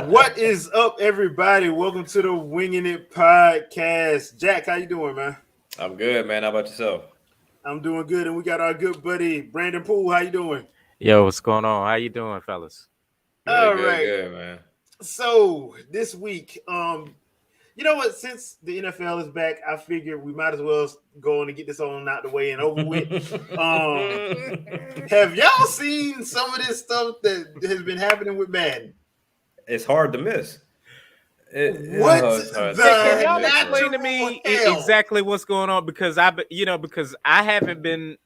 What is up, everybody? Welcome to the Wingin It podcast. Jack, how you doing, man? I'm good, man. How about yourself? I'm doing good, and we got our good buddy Brandon Poole. How you doing? Yo, what's going on? How you doing, fellas? All Good, good, right. good, man. So this week, you know what? Since the NFL is back, I figured we might as well go on and get this on out the way and over with. Have y'all seen some of this stuff that has been happening with Madden? It's hard to miss. What it's hard the Can y'all miss, explain to man. me hell? exactly what's going on? Because because I haven't been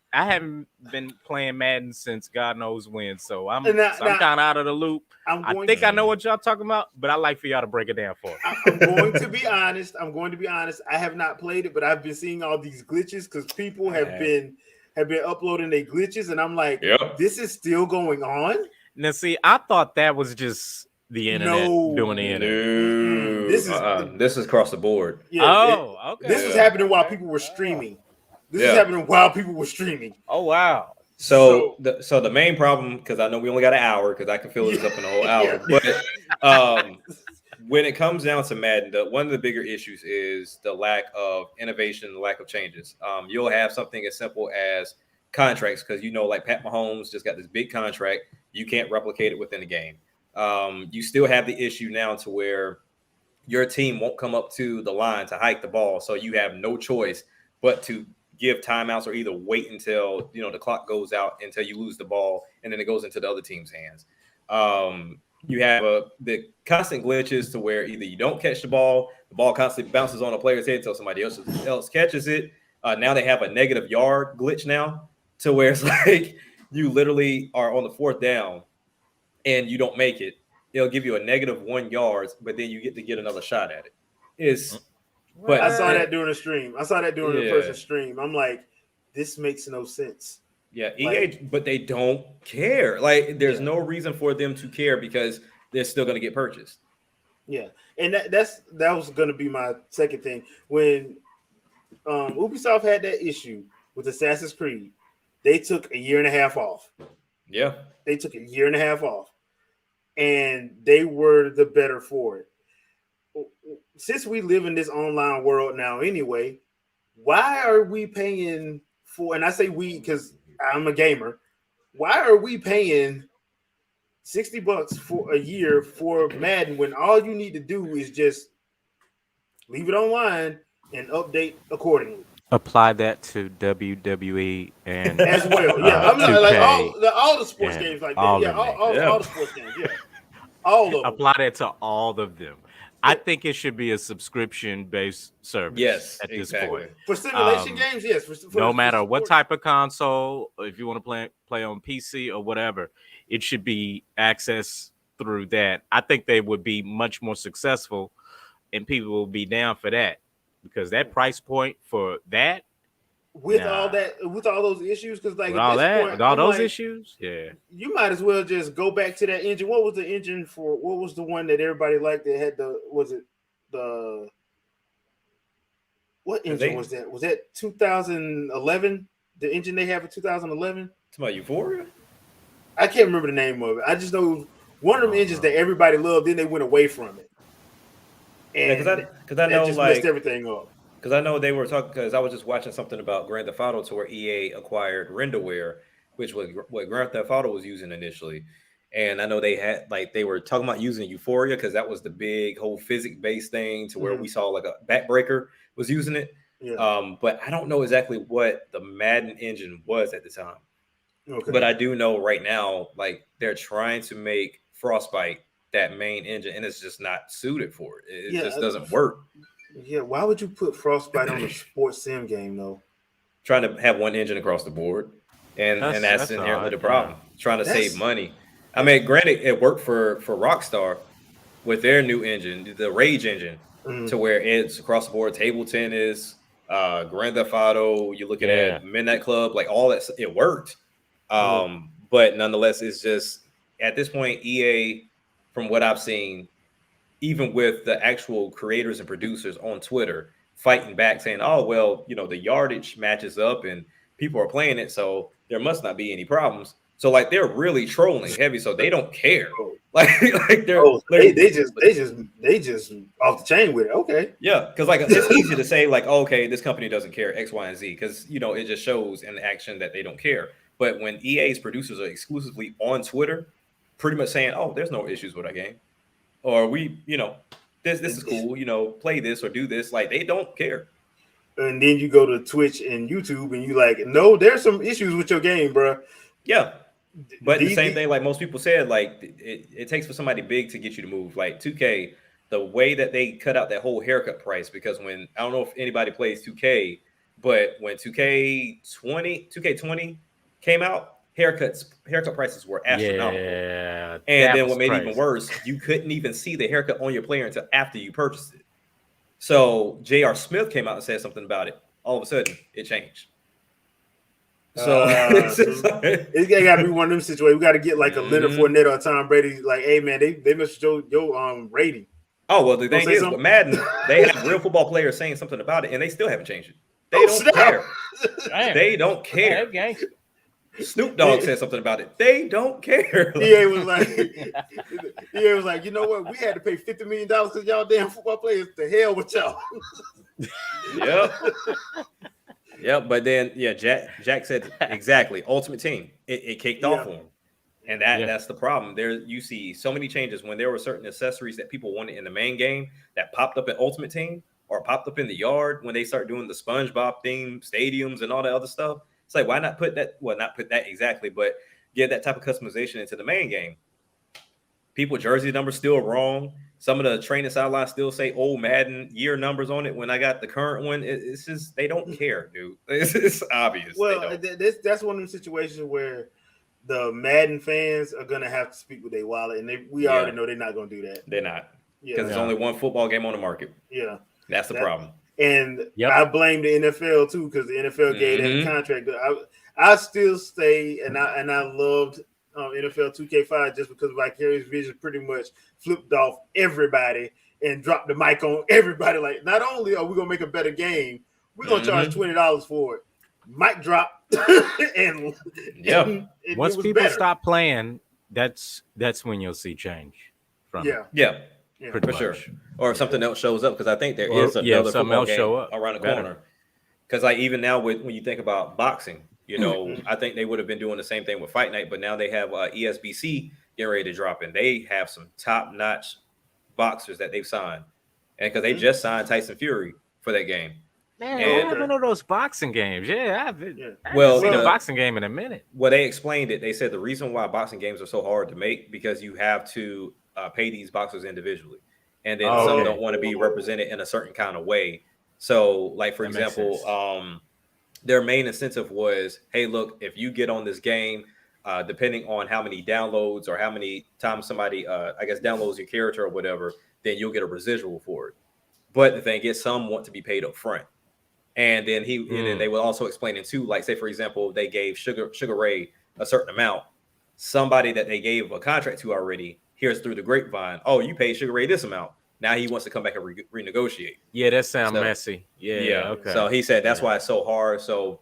playing Madden since God knows when, so I'm kind of out of the loop. I think I know what y'all talking about, but I like for y'all to break it down for me. I'm going to be honest. I have not played it, but I've been seeing all these glitches because people have been uploading their glitches, and I'm like, this is still going on. Now, see, I thought that was just the internet doing the internet. No. This is across the board. Yeah, okay. This was happening while people were streaming. Oh wow. So the main problem, because I know we only got an hour, because I can fill this up in a whole hour. But when it comes down to Madden, one of the bigger issues is the lack of innovation, the lack of changes. You'll have something as simple as contracts, because like Pat Mahomes just got this big contract. You can't replicate it within the game. You still have the issue now to where your team won't come up to the line to hike the ball, so you have no choice but to give timeouts or either wait until the clock goes out until you lose the ball, and then it goes into the other team's hands. You have the constant glitches to where either you don't catch the ball constantly bounces on a player's head until somebody else catches it. Now they have a negative yard glitch now, to where it's like you literally are on the fourth down and you don't make it. It'll give you a negative 1 yards, but then you get another shot at it. But I saw that during the stream. I saw that during the person's stream. I'm like, this makes no sense. Yeah, EA, but they don't care. Like, there's no reason for them to care because they're still going to get purchased. Yeah, and that was going to be my second thing. When Ubisoft had that issue with Assassin's Creed, they took a year and a half off. Yeah, they took a year and a half off, and they were the better for it. Since we live in this online world now anyway, why are we paying for, and I say we because I'm a gamer, why are we paying $60 for a year for Madden when all you need to do is just leave it online and update accordingly? Apply that to WWE and as well. Yeah, I'm not like all the sports games like that. All the sports games. Yeah, all of them. Apply that to all of them. I think it should be a subscription-based service. Yes, at this point. For simulation games, yes. No matter what type of console, if you want to play on PC or whatever, it should be access through that. I think they would be much more successful, and people will be down for that because that price point for that. With all those issues, because like those issues, you might as well just go back to that engine. What was the engine for? What was the one that everybody liked that had what engine was that? Was that 2011? The engine they have in 2011? It's about Euphoria. I can't remember the name of it. I just know it was one of them engines that everybody loved. Then they went away from it, and because I know just like messed everything up. Because I know they were talking, because I was just watching something about Grand Theft Auto to where EA acquired Renderware, which was what Grand Theft Auto was using initially. And I know they were talking about using Euphoria because that was the big whole physics-based thing to where we saw like a backbreaker was using it. Yeah. But I don't know exactly what the Madden engine was at the time. Okay. But I do know right now, like they're trying to make Frostbite that main engine, and it's just not suited for it. It just doesn't work. Yeah, why would you put Frostbite on a sports sim game though? Trying to have one engine across the board, and that's inherently the problem. Trying to save money. I mean, granted, it worked for Rockstar with their new engine, the Rage engine, to where it's across the board. Table tennis, Grand Theft Auto. You're looking at Midnight Club, like all that. It worked, but nonetheless, it's just at this point, EA, from what I've seen, even with the actual creators and producers on Twitter fighting back saying, oh, well, the yardage matches up and people are playing it, so there must not be any problems, So like they're really trolling heavy, so they don't care. Oh. Like they're they just off the chain with it. Okay. Yeah, because like it's easy to say like, oh, okay, this company doesn't care X, Y, and Z, because it just shows in the action that they don't care. But when EA's producers are exclusively on Twitter, pretty much saying, oh, there's no issues with our game, or this is cool, play this or do this, like they don't care. And then you go to Twitch and YouTube and you like, no, there's some issues with your game, bro. Yeah. But the same thing, like most people said, like it takes for somebody big to get you to move. Like 2K, the way that they cut out that whole haircut price, because when I don't know if anybody plays 2K, but when 2K20 came out, haircut prices were astronomical. Yeah, and then what made it even worse, you couldn't even see the haircut on your player until after you purchased it. So J.R. Smith came out and said something about it. All of a sudden, it changed. So it's got to be one of them situations. We got to get like a Leonard Fournette or Tom Brady. Like, hey man, they must show your rating. Oh well, the thing is, with Madden, they have real football players saying something about it, and they still haven't changed it. They don't care. They don't care. Snoop Dogg said something about it. They don't care. EA was like, you know what? We had to pay $50 million because y'all damn football players. To hell with y'all. Yep. Yep, but then Jack said exactly. Ultimate Team, it kicked off on him, and that's the problem. There you see so many changes when there were certain accessories that people wanted in the main game that popped up in Ultimate Team or popped up in the yard when they start doing the SpongeBob theme stadiums and all that other stuff. It's like, why not put that? Well, not put that exactly, but get that type of customization into the main game. People jersey numbers still wrong. Some of the training sidelines still say old Madden year numbers on it. When I got the current one, it's just they don't care, dude. It's obvious. Well, that's one of the situations where the Madden fans are gonna have to speak with their wallet, and we already know they're not gonna do that. They're not, because there's only one football game on the market. Yeah, that's the problem. And I blame the NFL too, because the NFL gave that contract. I still stay, and I loved NFL 2K5 just because Vicarious Vision pretty much flipped off everybody and dropped the mic on everybody. Like, not only are we gonna make a better game, we're gonna charge $20 for it. Mic drop, and once people stop playing, that's when you'll see change. For sure. Or if something else shows up, because I think there is another football game around the corner. Because like even now, when you think about boxing. I think they would have been doing the same thing with Fight Night, but now they have ESBC getting ready to drop in. They have some top-notch boxers that they've signed, and because they just signed Tyson Fury for that game. Man, what happened to those boxing games? I haven't seen a boxing game in a minute. Well, they explained it. They said the reason why boxing games are so hard to make because you have to pay these boxers individually, and then some don't want to be represented in a certain kind of way. So, like for example, their main incentive was, hey, look, if you get on this game, depending on how many downloads or how many times somebody, downloads your character or whatever, then you'll get a residual for it. But the thing is, some want to be paid up front. And then and then they will also explain it too, like say, for example, they gave Sugar Ray a certain amount. Somebody that they gave a contract to already hears through the grapevine, oh, you paid Sugar Ray this amount. Now he wants to come back and renegotiate. Yeah, that sounds messy. Yeah. Okay. So he said that's why it's so hard. So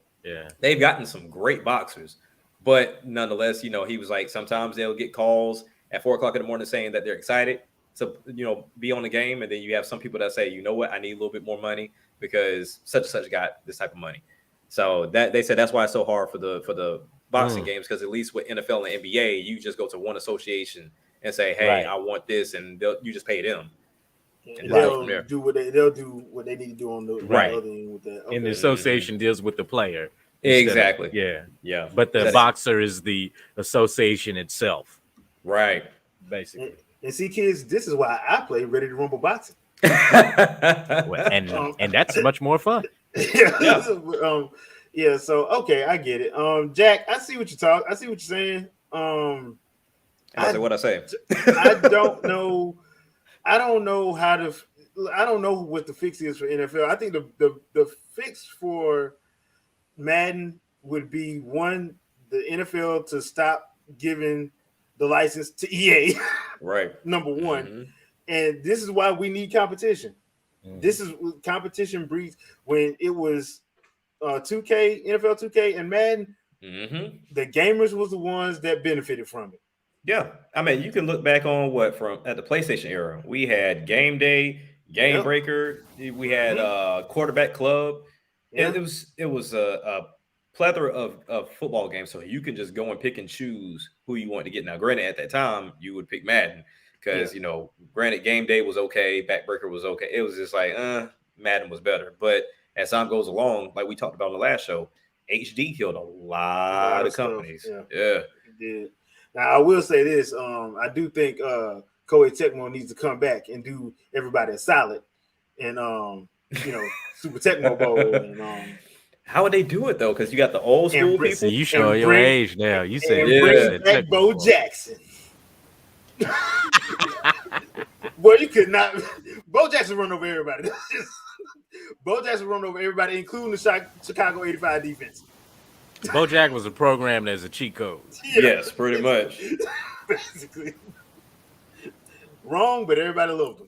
they've gotten some great boxers, but nonetheless, he was like sometimes they'll get calls at 4:00 in the morning saying that they're excited to be on the game, and then you have some people that say, you know what, I need a little bit more money because such and such got this type of money. So that they said that's why it's so hard for the boxing games, because at least with NFL and NBA, you just go to one association and say, hey, I want this, and you just pay them. They'll do what they need to do on the other end with that. Okay. And the association deals with the player. Exactly. Yeah. But the boxer is the association itself. Right. Basically. And see, kids, this is why I play Ready to Rumble Boxing. and that's much more fun. So okay, I get it. Jack, I see what you're saying. I say what I say. I don't know. I don't know what the fix is for NFL. I think the fix for Madden would be one, the NFL to stop giving the license to EA. Right. Number one. And this is why we need competition. This is competition breeds. When it was 2K, NFL 2K and Madden, Mm-hmm. The gamers was the ones that benefited from it. Yeah, I mean, you can look back on from at the PlayStation era. We had Game Day, Game Breaker. We had Quarterback Club. Yeah. It was a plethora of football games, so you can just go and pick and choose who you want to get. Now, granted, at that time, you would pick Madden because granted, Game Day was okay, Backbreaker was okay. It was just like, Madden was better. But as time goes along, like we talked about in the last show, HD killed a lot of companies. Stuff. Yeah. It did. Now I will say this: I do think Koei Tecmo needs to come back and do everybody a solid, and Super Tecmo Bowl. And how would they do it though? Because you got the old school people. You show your age now. You said bring back Bo Jackson. Boy, you could not. Bo Jackson run over everybody. Bo Jackson run over everybody, including the Chicago '85 defense. BoJack was a program as a cheat code. Yes, pretty much. Basically. Wrong, but everybody loved him.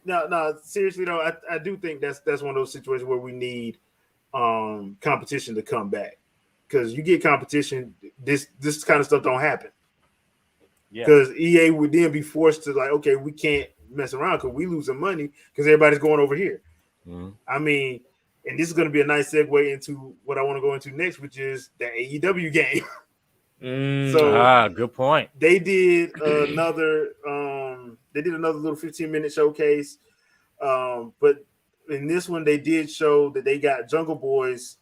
Yeah. No, seriously though, I do think that's one of those situations where we need competition to come back. Because you get competition, this kind of stuff don't happen. Yeah. Because EA would then be forced to like, okay, we can't mess around because we losing money because everybody's going over here. Mm-hmm. I mean, and this is going to be a nice segue into what I want to go into next, which is the AEW game. So, good point. They did another little 15-minute showcase. But in this one, they did show that they got Jungle Boy's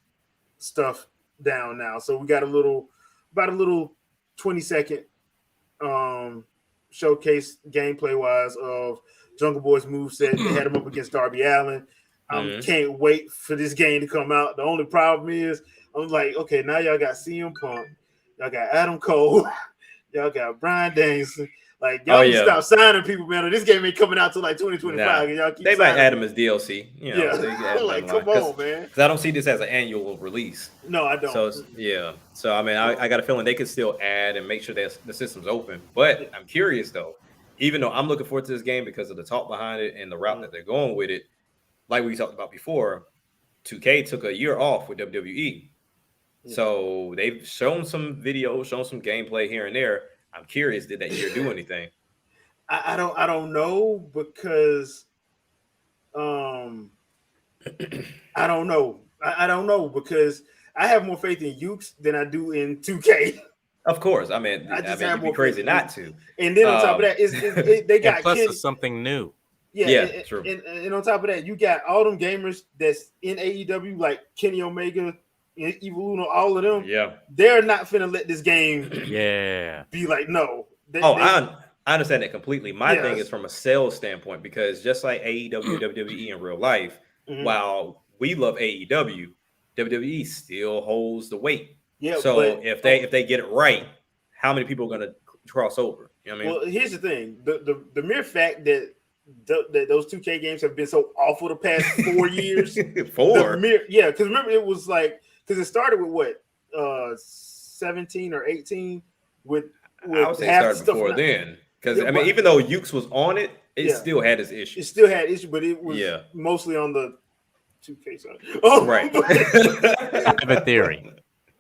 stuff down now. So we got about a little 20-second showcase gameplay wise of Jungle Boy's moveset. They had him up against Darby Allin. I can't wait for this game to come out. The only problem is I'm like, okay, now y'all got CM Punk, y'all got Adam Cole, y'all got Bryan Danielson. Like y'all can stop signing people, man. This game ain't coming out till like 2025. And y'all keep they might add them as DLC. Like come on, man. Because I don't see this as an annual release. No, I don't. So I mean, I got a feeling they could still add and make sure that the system's open. But I'm curious though, even though I'm looking forward to this game because of the talk behind it and the route that they're going with it. Like we talked about before, 2K took a year off with WWE. Yeah. So they've shown some videos, shown some gameplay here and there. I'm curious, did that year do anything? I don't know because I don't know. I don't know because I have more faith in Ukes than I do in 2K. Of course. I mean, it'd be crazy not to. And then on top of that, they got plus it's something new. Yeah, true. And on top of that, you got all them gamers that's in AEW, like Kenny Omega, Evil Uno, all of them. Yeah, they're not finna let this game. Be like no. I understand that completely. My thing is from a sales standpoint because just like AEW, WWE in real life, while we love AEW, WWE still holds the weight. Yeah. So if they get it right, how many people are gonna cross over? You know what I mean? Well, here's the thing: the mere fact that those 2K games have been so awful the past 4 years. Because remember it was like because it started with what 17 or 18 with I would say it started before then because I mean even though Ukes was on it, it still had its issues. It still had issues, but it was mostly on the 2K side. Right. I have a theory.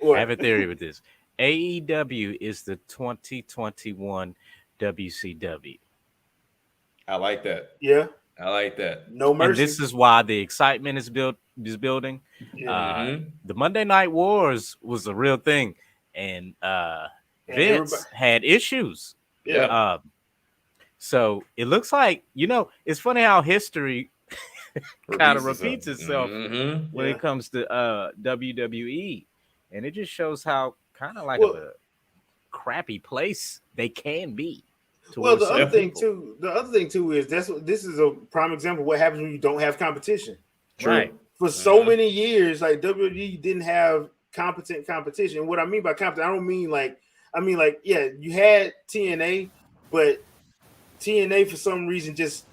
I have a theory with this. AEW is the 2021 WCW. I like that. Yeah, I like that. No mercy. And this is why the excitement is building. Yeah. The Monday Night Wars was a real thing, and Vince had issues. Yeah. So it looks like it's funny how history kind of repeats itself when it comes to WWE, and it just shows how kind of like a crappy place they can be. Well, the other thing too is this is a prime example of what happens when you don't have competition. Right. For so many years, like WWE didn't have competent competition. And what I mean by competent, I mean you had TNA, but TNA for some reason just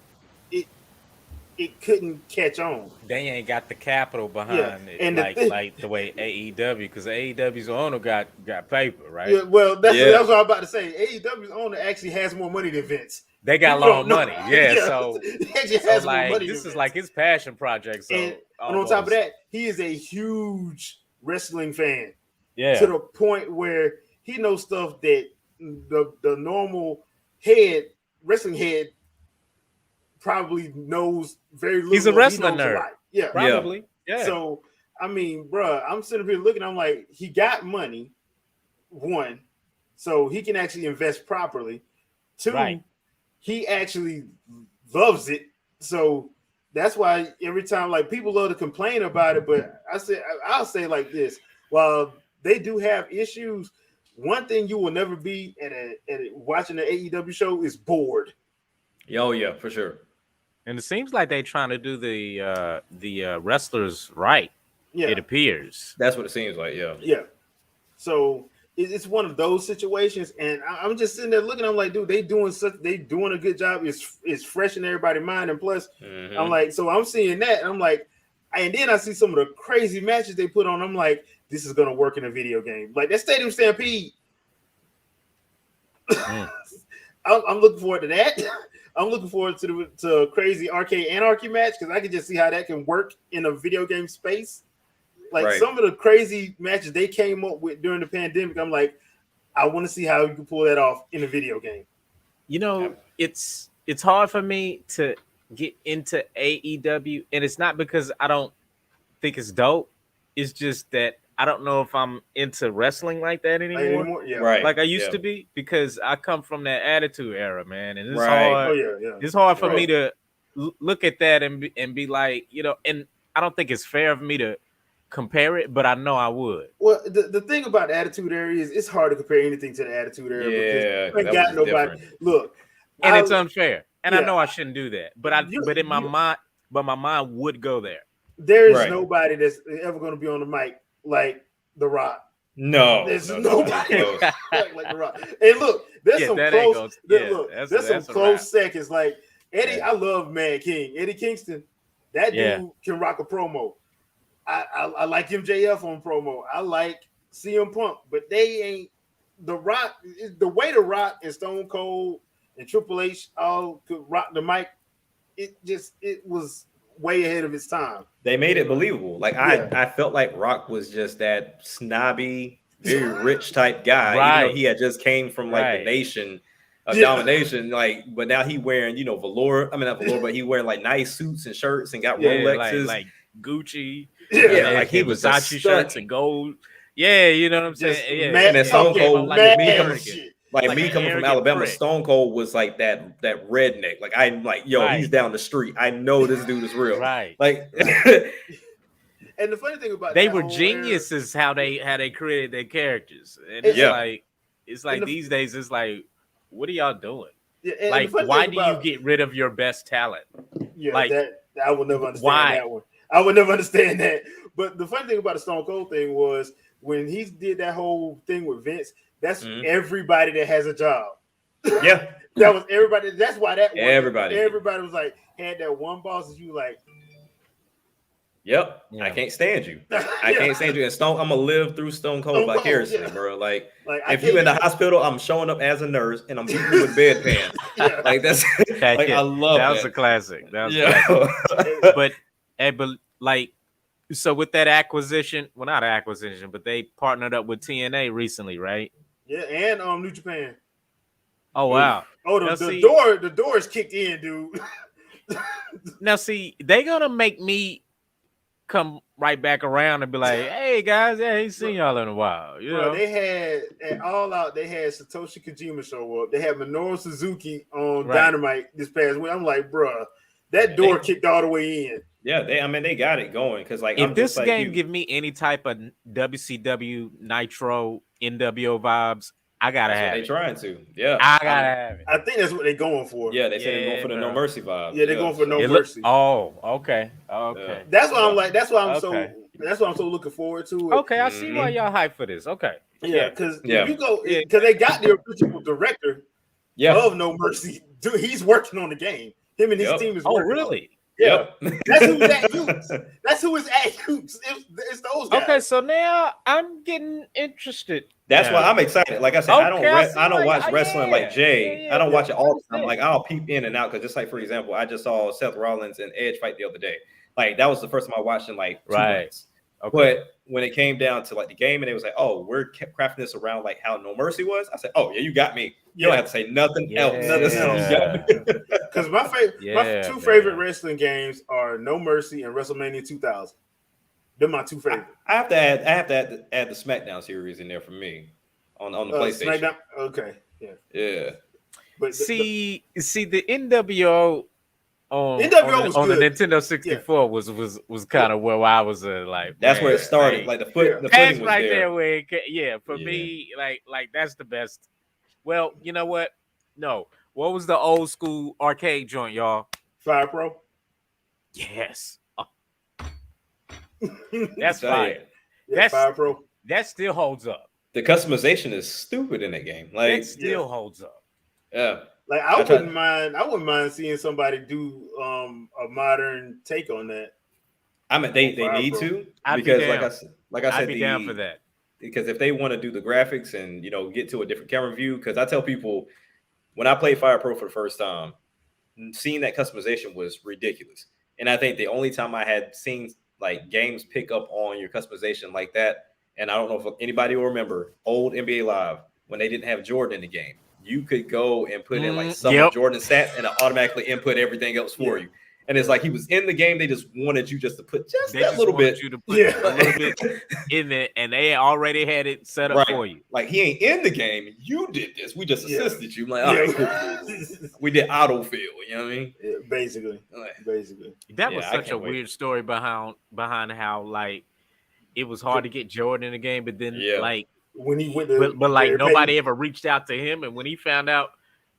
it couldn't catch on. They ain't got the capital behind it, and like the way AEW, because AEW's owner got paper, right? Yeah, well, that's what I'm about to say. AEW's owner actually has more money than Vince. They got long money, so he actually has more money. This is like his passion project. So and on top of that, he is a huge wrestling fan. to the point where he knows stuff that the normal wrestling head probably knows very little. He's a wrestling nerd. Yeah, probably. Yeah. So I mean, bruh, I'm sitting here looking. I'm like, he got money. One, so he can actually invest properly. Two, he actually loves it. So that's why every time, like, people love to complain about it, but I'll say like this: while they do have issues, one thing you will never be at watching the AEW show is bored. Oh yeah, for sure. And it seems like they're trying to do the wrestlers right. Yeah, it appears that's what it seems like. Yeah, yeah. So it's one of those situations, and I'm just sitting there looking. I'm like, dude, they doing a good job. It's fresh in everybody's mind, and plus, I'm like, so I'm seeing that, and I'm like, and then I see some of the crazy matches they put on. I'm like, this is gonna work in a video game, like that Stadium Stampede. I'm looking forward to that. I'm looking forward to a crazy Arcade Anarchy match because I can just see how that can work in a video game space. Like some of the crazy matches they came up with during the pandemic, I'm like, I want to see how you can pull that off in a video game. You know, it's hard for me to get into AEW, and it's not because I don't think it's dope. It's just that I don't know if I'm into wrestling like that anymore. Yeah. Like I used to be, because I come from that Attitude Era, man, and it's Right. hard. Yeah. It's hard for me to look at that and be like, you know, and I don't think it's fair of me to compare it, but I know I would. Well, the thing about the Attitude Era is it's hard to compare anything to the Attitude Era because that got was nobody. different. Look, And it's unfair, and I Yeah. know I shouldn't do that, but my mind would go there. there is Right. nobody that's ever going to be on the mic like The Rock. No, There's no, nobody no. like The Rock. And look, there's Yeah, some that ain't close. gonna- Look, that's there's some a close wrap. seconds. Like Eddie, I love Mad King. Eddie Kingston, that dude can rock a promo. I like MJF on promo. I like CM Punk, but they ain't The Rock. The way The Rock and Stone Cold and Triple H all could rock the mic, it was way ahead of its time. They made it believable. Like I felt like Rock was just that snobby, very rich type guy. Right. Even though he had just came from like the nation of domination. Like, but now he wearing, velour. I mean, not velour, but he wearing like nice suits and shirts and got Rolexes, like Gucci. Yeah, like he was Versace shirts and gold. Yeah, you know what I'm saying. Yeah, and then Stone Cold, me coming from Alabama, prick. Stone Cold was like that redneck. Like I'm like, yo, he's down the street. I know this dude is real. Right. Like, and the funny thing about they were geniuses how they created their characters, and it's like these days it's like, what are y'all doing? Yeah, like, why do you get rid of your best talent? Yeah, like that I will never understand why? that one. I would never understand that. But the funny thing about the Stone Cold thing was when he did that whole thing with Vince, that's everybody that has a job. Yeah. That was everybody. That's why everybody was like, had that one boss that you like. Yep. I can't stand you. I can't stand you. And I'm gonna live through Stone Cold vicariously, bro. Like if you in the hospital, I'm showing up as a nurse and I'm beating you with bedpans. Like that's like I love that. That was a classic. That was a classic. But like, so with that acquisition, well, not acquisition, but they partnered up with TNA recently, right? Yeah, and New Japan. Oh wow. Oh, the doors kicked in, dude. Now see, they gonna make me come right back around and be like, hey guys, I ain't seen y'all in a while. You know, they had at All Out, they had Satoshi Kojima show up. They had Minoru Suzuki on Dynamite this past week. I'm like, bruh, that door kicked all the way in. Yeah, they got it going because like if this game give me any type of WCW Nitro NWO vibes, I gotta have it. They're trying to, I gotta have it. I think that's what they're going for. Yeah, they said they're going for the No Mercy vibe. Yeah, they're going for No Mercy. Okay. That's why I'm like. That's why I'm so looking forward to it. Okay, I see why y'all hype for this. Okay. Yeah, because you go because they got the original director of No Mercy. Dude, he's working on the game. Him and his team is working. Oh, really? Yeah, that's who was at Hughes. That's who is at Hughes. It's those guys. Okay, so now I'm getting interested. That's why I'm excited. Like I said, I don't watch wrestling like Jay. I don't watch it all the time. Like I'll peep in and out because just like for example, I just saw Seth Rollins and Edge fight the other day. Like that was the first time I watched in like 2 months. Okay. But when it came down to like the game, and it was like, oh, we're crafting this around like how No Mercy was. I said, oh yeah, you got me. You don't have to say nothing else. Nothing else. You got me. Because my two favorite wrestling games are No Mercy and WrestleMania 2000. They're my two favorite. I have to add the SmackDown series in there for me on the PlayStation. SmackDown? Okay, yeah. But see the NWO on the Nintendo 64 was kind of where I was like. That's where it started. Like the footing was right there. Where for me, like that's the best. Well, you know what? No, what was the old school arcade joint, y'all? Fire Pro. Yes, that's fire. That's Fire Pro. That still holds up. The customization is stupid in that game. Like it still holds up. Yeah. Like I wouldn't mind seeing somebody do a modern take on that. I mean, they need to, because like I said, I'd be down for that. Because if they want to do the graphics and get to a different camera view, because I tell people when I played Fire Pro for the first time, seeing that customization was ridiculous. And I think the only time I had seen like games pick up on your customization like that, and I don't know if anybody will remember old NBA Live when they didn't have Jordan in the game. You could go and put in like some of Jordan's stats and it automatically input everything else for you. And it's like he was in the game. They just wanted you just to put that little bit. You to put a little bit in it, and they already had it set up for you. Like he ain't in the game. You did this. We just assisted you. I'm like, all right, cool. We did autofill. You know what I mean? Yeah, basically. That was such a weird story behind how like it was hard to get Jordan in the game, but then like when he went, but like nobody ever reached out to him, and when he found out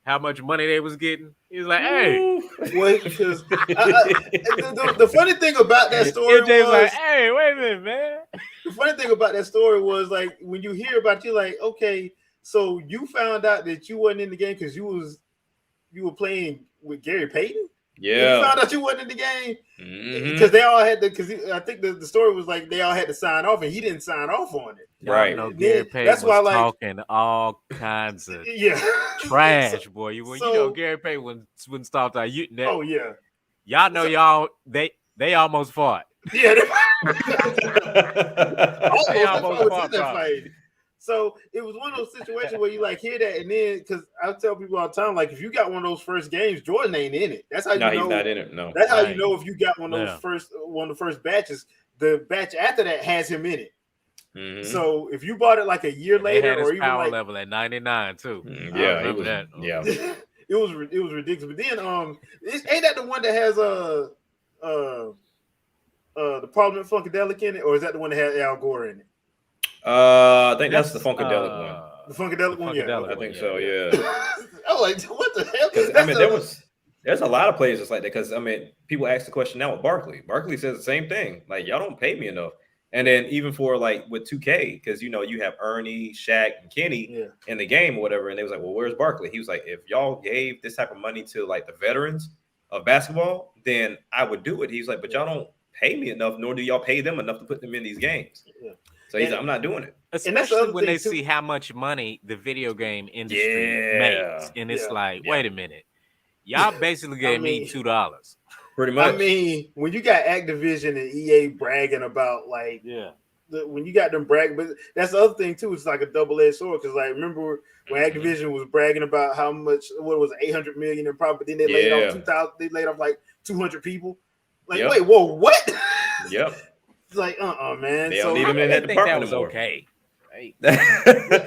how much money they was getting, he was like, "Hey." Well, because the funny thing about that story was, like, "Hey, wait a minute, man." The funny thing about that story was like when you hear about you, like, okay, so you found out that you wasn't in the game because you were playing with Gary Payton. Yeah, you found out you wasn't in the game because they all had to. Because I think the story was like they all had to sign off, and he didn't sign off on it. Right. Gary Payton that's why, like, talking all kinds of trash, boy. You know, Gary Payton wouldn't stop that. Oh yeah, y'all know they almost fought. Yeah, they almost fought. So it was one of those situations where you like hear that, and then because I tell people all the time, like if you got one of those first games, Jordan ain't in it. That's how you know he's not in it. No, that's how you know if you got one of those one of the first batches. The batch after that has him in it. Mm-hmm. So if you bought it like a year later, had his or even power like level at 99 too. Yeah, I remember that. Yeah, it was ridiculous. But then ain't that the one that has the Parliament Funkadelic in it, or is that the one that has Al Gore in it? I think that's the Funkadelic one. The Funkadelic one, I think so. Yeah. I'm like, what the hell? I mean, there's a lot of players just like that because I mean, people ask the question now with Barkley. Barkley says the same thing. Like, y'all don't pay me enough. And then even for like with 2K, because you have Ernie, Shaq, and Kenny in the game or whatever, and they was like, well, where's Barkley? He was like, if y'all gave this type of money to like the veterans of basketball, then I would do it. He's like, but y'all don't pay me enough, nor do y'all pay them enough to put them in these games. Yeah. So he's like, I'm not doing it. Especially when they see how much money the video game industry makes. And it's like, wait a minute. Y'all basically gave me $2. Pretty much. I mean, when you got Activision and EA bragging about like, when you got them bragging, but that's the other thing too. It's like a double-edged sword because like remember when Activision was bragging about how much what was it, $800 million in profit, then they laid off 2,000. They laid off like 200 people. Like, wait, whoa, what? Yep. It's like, man. They don't need them in that department that was anymore. Okay.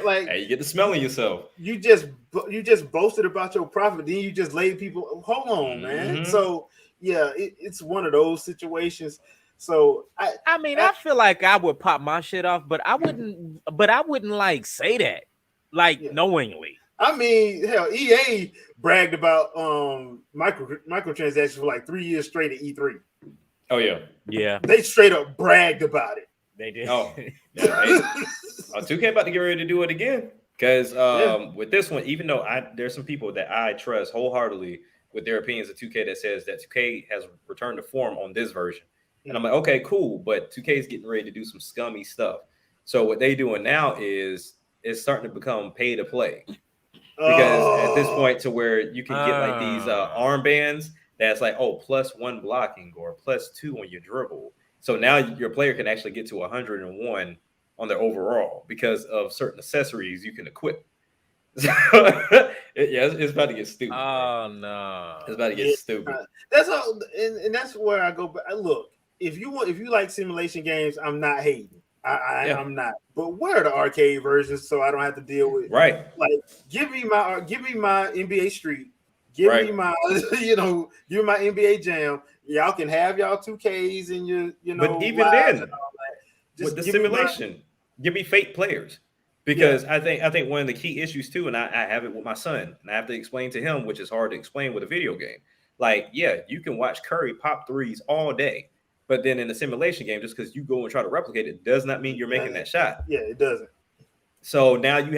Like, hey, you get the smelling yourself. You just boasted about your profit, then you just laid people. Hold on, man. So yeah, it's one of those situations. So I feel like I would pop my shit off, but I wouldn't like say that like knowingly. I mean, hell, EA bragged about microtransactions for like 3 years straight at E3. Oh yeah. They straight up bragged about it. They did. Oh, 2K about to get ready to do it again because with this one, even though there's some people that I trust wholeheartedly with their opinions of 2K that says that 2K has returned to form on this version, and I'm like, okay, cool, but 2K is getting ready to do some scummy stuff. So what they doing now is it's starting to become pay to play because at this point to where you can get like these armbands that's like +1 blocking or +2 on your dribble. So now your player can actually get to 101 on their overall because of certain accessories you can equip. So, it's about to get stupid. Oh no, it's about to get stupid. That's all, and that's where I go back. Look, if you like simulation games, I'm not hating. I'm not. But where are the arcade versions so I don't have to deal with Like give me my NBA Street. Give me my give me my NBA Jam. Y'all can have y'all 2Ks and your But even then, just with the simulation, give me fake players. Because I think one of the key issues too, and I have it with my son, and I have to explain to him, which is hard to explain with a video game. Like, you can watch Curry pop threes all day, but then in the simulation game, just because you go and try to replicate it does not mean you're making that shot. Yeah, it doesn't. So now you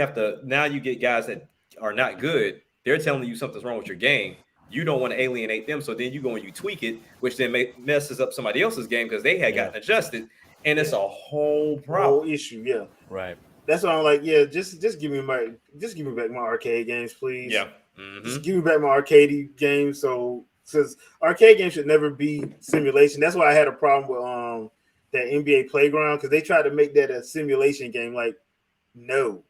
get guys that are not good. They're telling you something's wrong with your game. You don't want to alienate them, so then you go and you tweak it, which then messes up somebody else's game because they had gotten adjusted, and it's a whole problem. Whole issue, yeah. Right. That's why I'm like, just give me back my arcade games, please. Yeah. Just give me back my arcade games. So, because arcade games should never be simulation. That's why I had a problem with that NBA Playground, because they tried to make that a simulation game. Like, no.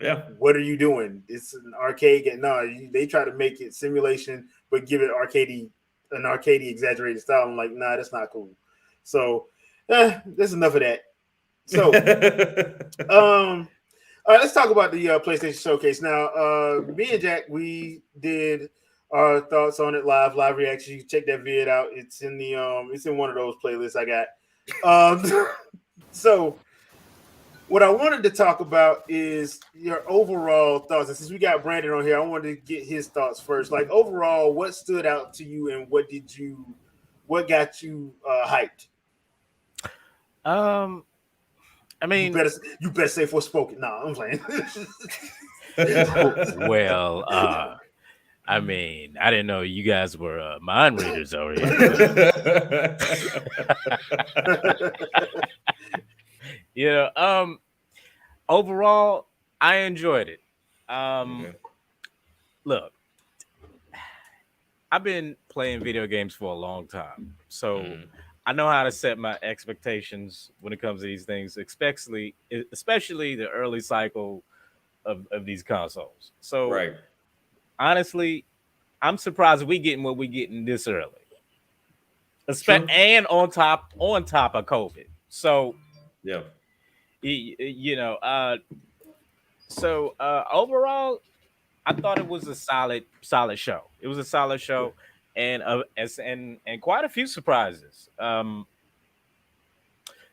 Yeah. What are you doing? It's an arcade game. No, they try to make it simulation, but give it an arcadey exaggerated style. I'm like, nah, that's not cool. So, that's enough of that. So, all right, let's talk about the PlayStation Showcase now. Me and Jack, we did our thoughts on it live reaction. You can check that vid out. It's in the it's in one of those playlists I got. So, what I wanted to talk about is your overall thoughts. And since we got Brandon on here, I wanted to get his thoughts first. Like, overall, what stood out to you, and what got you hyped? I mean, you better say Forspoken. No, I'm playing. Well, I mean, I didn't know you guys were mind readers over here. Overall, I enjoyed it. Look, I've been playing video games for a long time, so I know how to set my expectations when it comes to these things, especially the early cycle of these consoles. So, honestly, I'm surprised we getting what we getting this early, and on top of COVID. So, overall, I thought it was a solid show. It was a solid show. And quite a few surprises.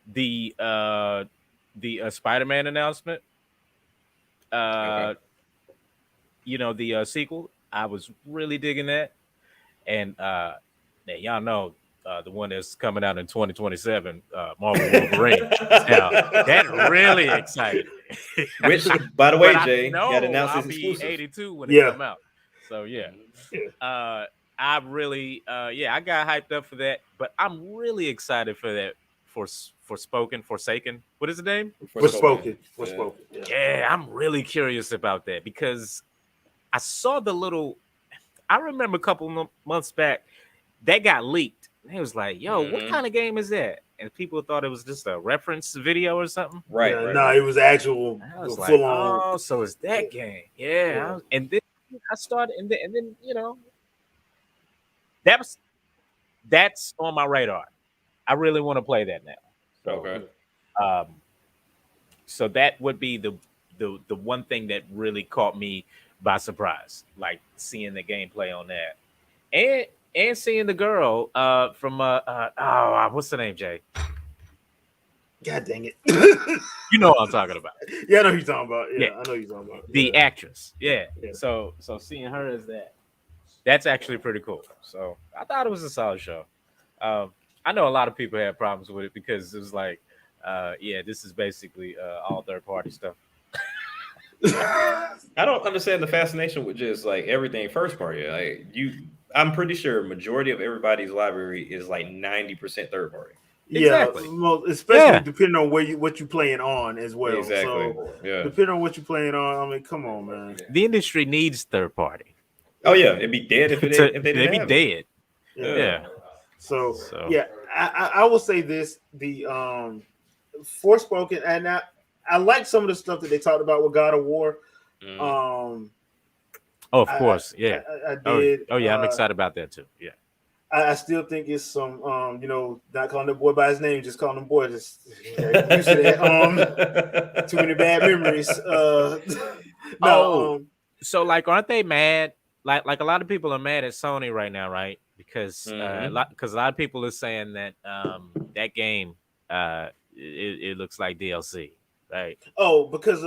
The Spider-Man announcement. The sequel. I was really digging that. And y'all know the one that's coming out in 2027, Marvel Wolverine. Now, that really excited me. Which, by the way, Jay, got announced I'll as be exclusive. 82 when it come out. So I really, I got hyped up for that, but I'm really excited for that. Forsaken. What is the name? Forspoken. Yeah, I'm really curious about that because I saw I remember a couple months back that got leaked. And it was like, yo, what kind of game is that? And people thought it was just a reference video or something. Right. It was actual full on. Oh, so it's that game. Yeah. And then I started, and then that's on my radar. I really want to play that now. So, so that would be the one thing that really caught me by surprise, like seeing the gameplay on that, and seeing the girl from what's the name, Jay? God dang it! You know what I'm talking about. Yeah, I know who you're talking about. Yeah, I know who you're talking about. The actress. Yeah. So seeing her as that's actually pretty cool. So I thought it was a solid show. I know a lot of people had problems with it because it was like, this is basically all third party stuff. I don't understand the fascination with just like everything first party. Like I'm pretty sure majority of everybody's library is like 90% third party. Yeah, exactly. Especially depending on what you're playing on as well. Exactly. So, depending on what you're playing on, I mean, come on, man. The industry needs third party. Oh yeah, it'd be dead if they didn't be have dead. Yeah. So yeah, I will say this: the Forspoken, and I like some of the stuff that they talked about with God of War. Oh, of course, yeah. I did. Oh, yeah, I'm excited about that too. Yeah. I still think it's some, not calling the boy by his name, just calling him boy. Just used to that. Too many bad memories. So like, aren't they mad? Like a lot of people are mad at Sony right now, right? Because a lot of people are saying that that game it looks like DLC, right? Oh, because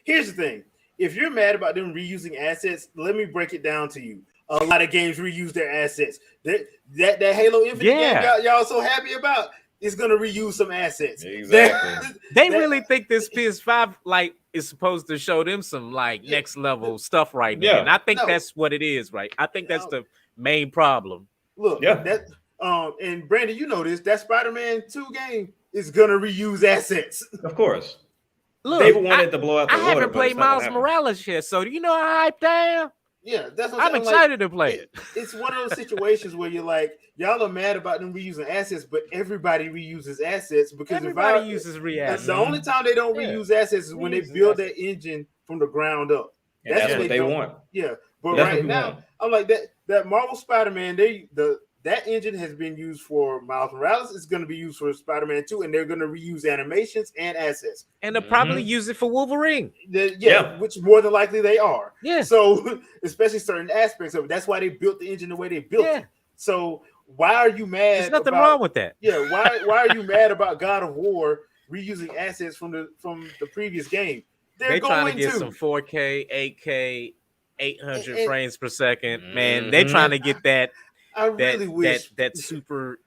here's the thing: if you're mad about them reusing assets, let me break it down to you. A lot of games reuse their assets. That Halo Infinite game y'all so happy about is gonna reuse some assets. Exactly. They really think this PS5 like is supposed to show them some like next level stuff right now. And I think that's what it is, right? I think that's the main problem. Look, that and Brandon, you know this, that Spider-Man 2 game is gonna reuse assets. Of course. Look, they wanted to blow out the I water, haven't played Miles Morales yet, so do you know how hyped I am? Yeah, that's what I'm excited to play it. It's one of those situations where you're like, y'all are mad about them reusing assets, but everybody reuses assets because everybody uses re-assets. The only time they don't reuse assets is when they build their engine from the ground up. And that's what they want. Yeah, but right now, I'm like that Marvel Spider-Man, that engine has been used for Miles Morales. It's going to be used for Spider-Man 2, and they're going to reuse animations and assets. And they'll probably use it for Wolverine. Which more than likely they are. Yeah. So, especially certain aspects of it. That's why they built the engine the way they built it. So, why are you mad? There's nothing wrong with that. Yeah. Why are you mad about God of War reusing assets from the previous game? They're trying to get some 4K, 8K, 800 frames per second. Man, they're trying to get that. I really wish that super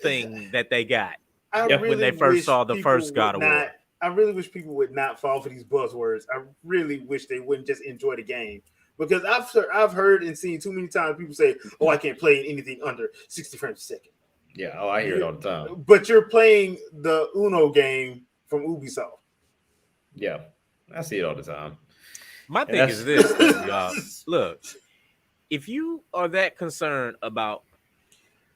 thing that they got when they first saw the first God of War. I really wish people would not fall for these buzzwords. I really wish they wouldn't just enjoy the game, because I've heard and seen too many times people say, "Oh, I can't play anything under 60 frames a second." Yeah, I hear it all the time. But you're playing the Uno game from Ubisoft. Yeah, I see it all the time. My thing is this, y'all. Look. If you are that concerned about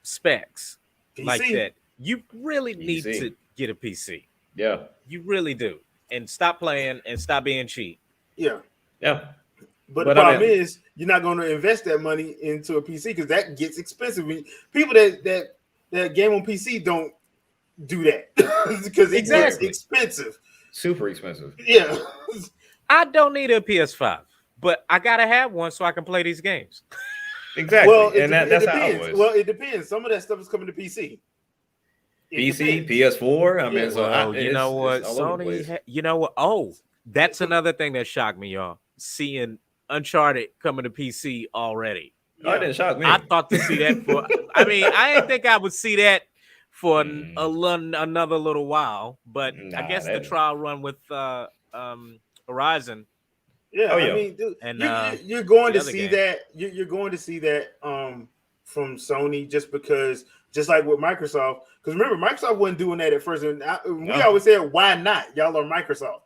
specs like that, you really need to get a PC. Yeah. You really do. And stop playing and stop being cheap. Yeah. Yeah. But the problem is you're not going to invest that money into a PC because that gets expensive. People that game on PC don't do that because it gets expensive. Super expensive. Yeah. I don't need a PS5. But I gotta have one so I can play these games. Exactly, well, that's how it was. Well, it depends. Some of that stuff is coming to PC. PS4. I mean, you know what? Sony. You know what? Oh, that's another thing that shocked me, y'all. Seeing Uncharted coming to PC already. That didn't shock me. I thought to see that for. I mean, I didn't think I would see that for another little while, but I guess the trial run with Horizon. Yeah, I mean, dude, and you're going to see that. You're going to see that from Sony just like with Microsoft. Because remember, Microsoft wasn't doing that at first, and we always said, "Why not? Y'all are Microsoft."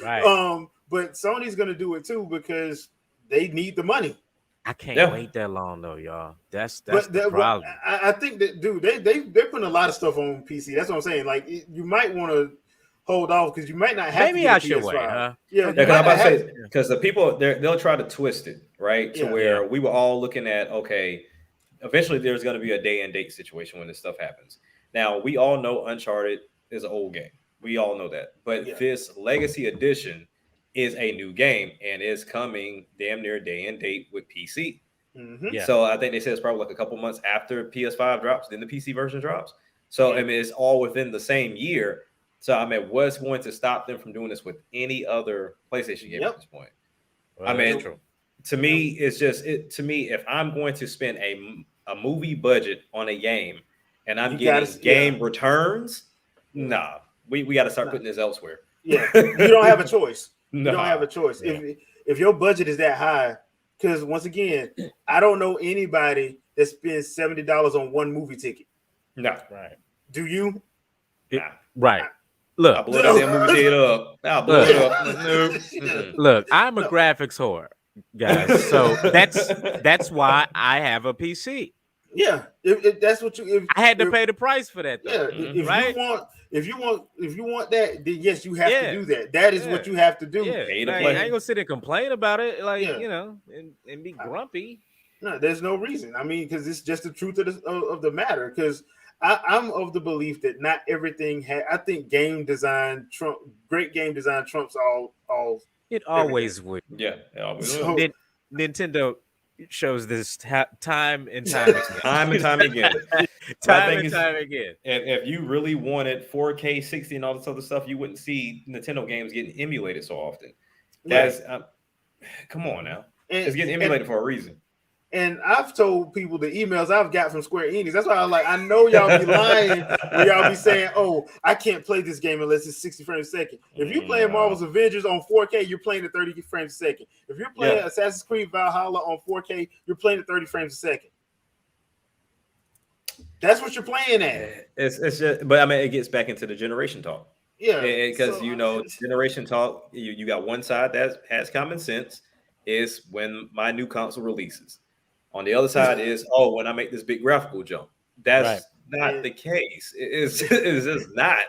Right. But Sony's going to do it too because they need the money. I can't wait that long though, y'all. That's the problem. I think that, dude, they're putting a lot of stuff on PC. That's what I'm saying. Like, you might want to hold off because you might not have. Maybe I should wait, huh? Yeah, because I'm about to say, because the people they'll try to twist it right to where we were all looking at. Okay, eventually there's going to be a day and date situation when this stuff happens. Now we all know Uncharted is an old game. We all know that, but this Legacy Edition is a new game and is coming damn near day and date with PC. So I think they said it's probably like a couple months after PS5 drops, then the PC version drops. So I mean, it's all within the same year. So I mean, what's going to stop them from doing this with any other PlayStation game at this point? Well, I mean, to me, it's just to me, if I'm going to spend a movie budget on a game and I'm getting game returns, nah, we got to start putting this elsewhere. Yeah, you don't have a choice. You don't have a choice. If your budget is that high, because once again, I don't know anybody that spends $70 on one movie ticket. No, right? Do you? Nah. Right. Look, I'll blow that movie theater up. I'll blow it up. Look, I'm a graphics whore, guys. So that's why I have a PC. Yeah, if that's what you. I had to pay the price for that, though. Yeah, right? if you want that, then yes, you have to do that. That is what you have to do. Yeah, Pay to I play. ain't gonna sit and complain about it, like Yeah. you know, and be grumpy. No, there's no reason. I mean, because it's just the truth of the matter. Because I'm of the belief that not everything. I think great game design trumps all. It always would. Yeah, it always So- will. Nintendo shows this time and time again. Time and time again. time and time again. If you really wanted 4K 60 and all this other stuff, you wouldn't see Nintendo games getting emulated so often. That's come on now. It's getting emulated for a reason. And I've told people the emails I've got from Square Enix. That's why I'm like, I know y'all be lying when y'all be saying, "Oh, I can't play this game unless it's 60 frames a second." If you're playing Marvel's Avengers on 4K, you're playing at 30 frames a second. If you're playing Assassin's Creed Valhalla on 4K, you're playing at 30 frames a second. That's what you're playing at. It's just, but I mean, it gets back into the generation talk. Yeah, because generation talk. You got one side that has common sense. Is when my new console releases. On the other side is, when I make this big graphical jump. That's not the case. It's just not.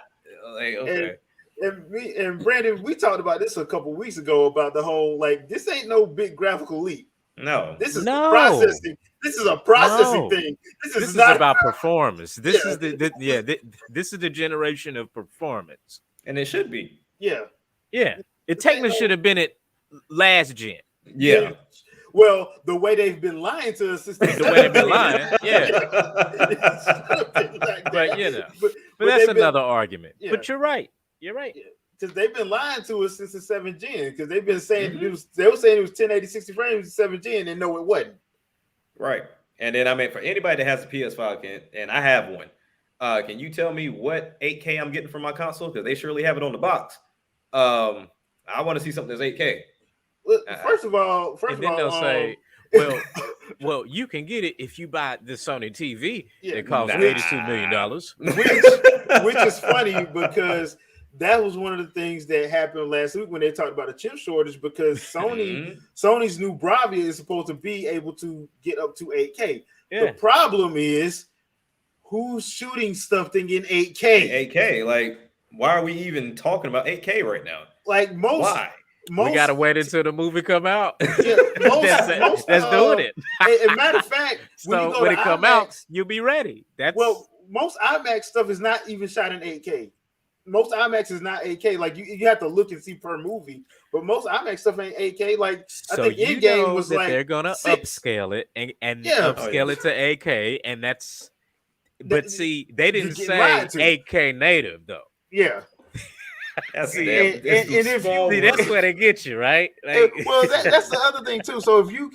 Like, okay. And Brandon, we talked about this a couple weeks ago about the whole, like, this ain't no big graphical leap. No. This is processing. This is a processing thing. This is not about performance. This is this is the generation of performance. And it should be. Yeah. Yeah. It technically should have been at last gen. Yeah. Well, the way they've been lying to us, the way they've been lying, but you know, but that's another argument. Yeah. But you're right. You're right. Because they've been lying to us since the 7th gen. Because they've been saying they were saying it was 1080 60 frames 7th gen, and no, it wasn't. Right. And then I mean, for anybody that has a PS5, and I have one, can you tell me what 8K I'm getting from my console? Because they surely have it on the box. I want to see something that's 8K. First of all, they'll say, well, you can get it if you buy the Sony TV. It costs $82 million, which is funny because that was one of the things that happened last week when they talked about a chip shortage, because Sony's new Bravia is supposed to be able to get up to 8K. Yeah. The problem is who's shooting something in 8K? 8K, like, why are we even talking about 8K right now? Like why? We gotta wait until the movie come out. Yeah, that's doing it. As a matter of fact, when it come out, you'll be ready. Most IMAX stuff is not even shot in 8K. Most IMAX is not 8K. Like you have to look and see per movie, but most IMAX stuff ain't 8K. Like I think Endgame was like they're gonna upscale it and upscale it to 8K, and that's. But see, they didn't say 8K native though. Yeah. That's where they get you, right? Like, well, that's the other thing too. So if you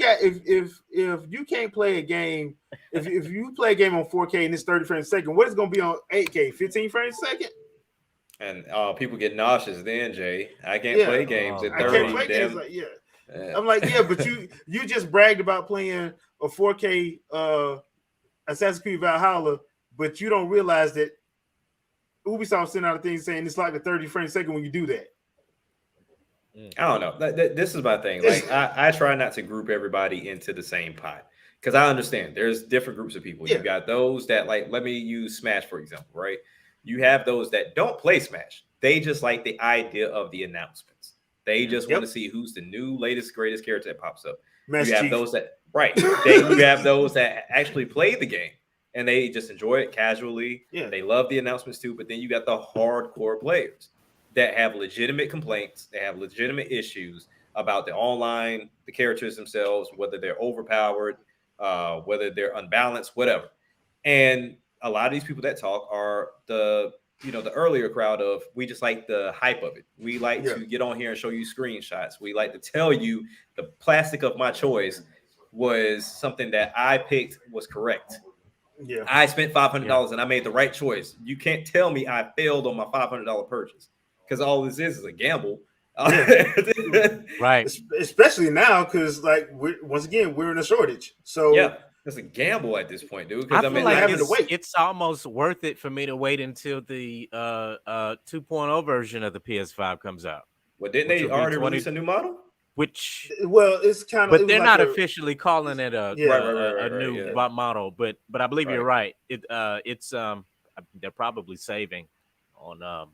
can't play a game, if you play a game on 4K and it's 30 frames a second, what is going to be on 8K? 15 frames a second? And people get nauseous then, Jay. I can't play games at 30. I can't play games like, I'm like, but you just bragged about playing a 4K Assassin's Creed Valhalla, but you don't realize that Ubisoft sent out a thing saying it's like a 30 frames a second when you do that. I don't know. This is my thing. Like I try not to group everybody into the same pot, because I understand there's different groups of people. You got those that, like, let me use Smash for example, right? You have those that don't play Smash. They just like the idea of the announcements. They just want to see who's the new, latest, greatest character that pops up. You have those that you have those that actually play the game and they just enjoy it casually. Yeah. They love the announcements too. But then you got the hardcore players that have legitimate complaints. They have legitimate issues about the online, the characters themselves, whether they're overpowered, whether they're unbalanced, whatever. And a lot of these people that talk are the earlier crowd of, we just like the hype of it. We like to get on here and show you screenshots. We like to tell you the plastic of my choice was something that I picked was correct. Yeah, I spent $500 and I made the right choice. You can't tell me I failed on my $500 purchase, because all this is a gamble. Right. Especially now, because we're in a shortage. So yeah, it's a gamble at this point, dude. I mean, like it's almost worth it for me to wait until the 2.0 version of the PS5 comes out. Well, didn't they already release a new model? which Well, it's kind of, but they're not officially calling it a Yeah. a new model. But I believe you're right. It's they're probably saving on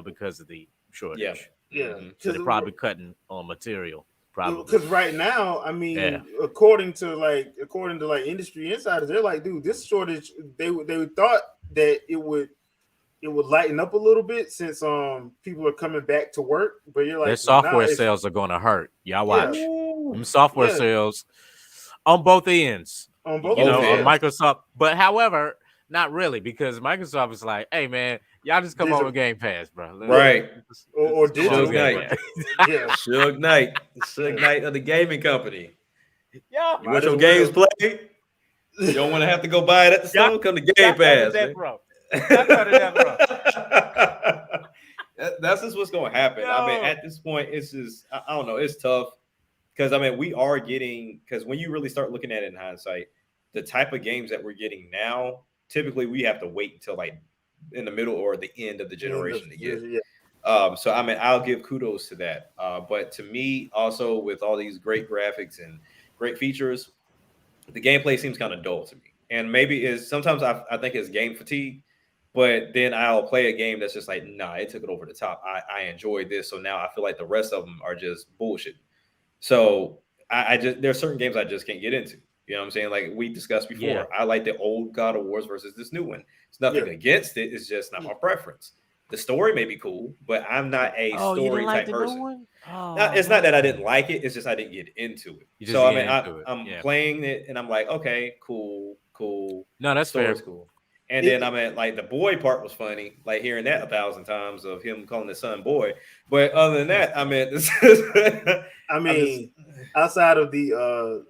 because of the shortage. Yeah. So they're probably cutting on material. Probably Because right now, I mean, according to industry insiders, they're like, dude, this shortage, they thought that it would lighten up a little bit since people are coming back to work, but you're like, their software sales are going to hurt. Y'all watch them software sales on both ends. On both ends. On Microsoft, but however, not really, because Microsoft is like, hey man, y'all just come on with Game Pass, bro. Right. Or digital Game Pass. Suge Knight of the gaming company. Yeah. You want your games played? You don't want to have to go buy it at the store? Come to Game Pass. That's just what's going to happen. I mean, at this point, it's just, I don't know, it's tough. Because, I mean, we are getting, because when you really start looking at it in hindsight, the type of games that we're getting now, typically we have to wait until like in the middle or the end of the generation to get. So, I mean, I'll give kudos to that. But to me, also with all these great graphics and great features, the gameplay seems kind of dull to me. And maybe sometimes I think it's game fatigue, but then I'll play a game that's just like, nah, it took it over the top. I enjoyed this. So now I feel like the rest of them are just bullshit. So there's certain games I just can't get into. You know what I'm saying? Like we discussed before, I like the old God of Wars versus this new one. It's nothing against it. It's just not my preference. The story may be cool, but I'm not a story type person. It's not that I didn't like it. It's just I didn't get into it. So I mean, I'm playing it and I'm like, okay, cool. No, that's fair. Cool. And then I mean, like the boy part was funny, like hearing that 1,000 times of him calling his son boy. But other than that, I mean, outside of the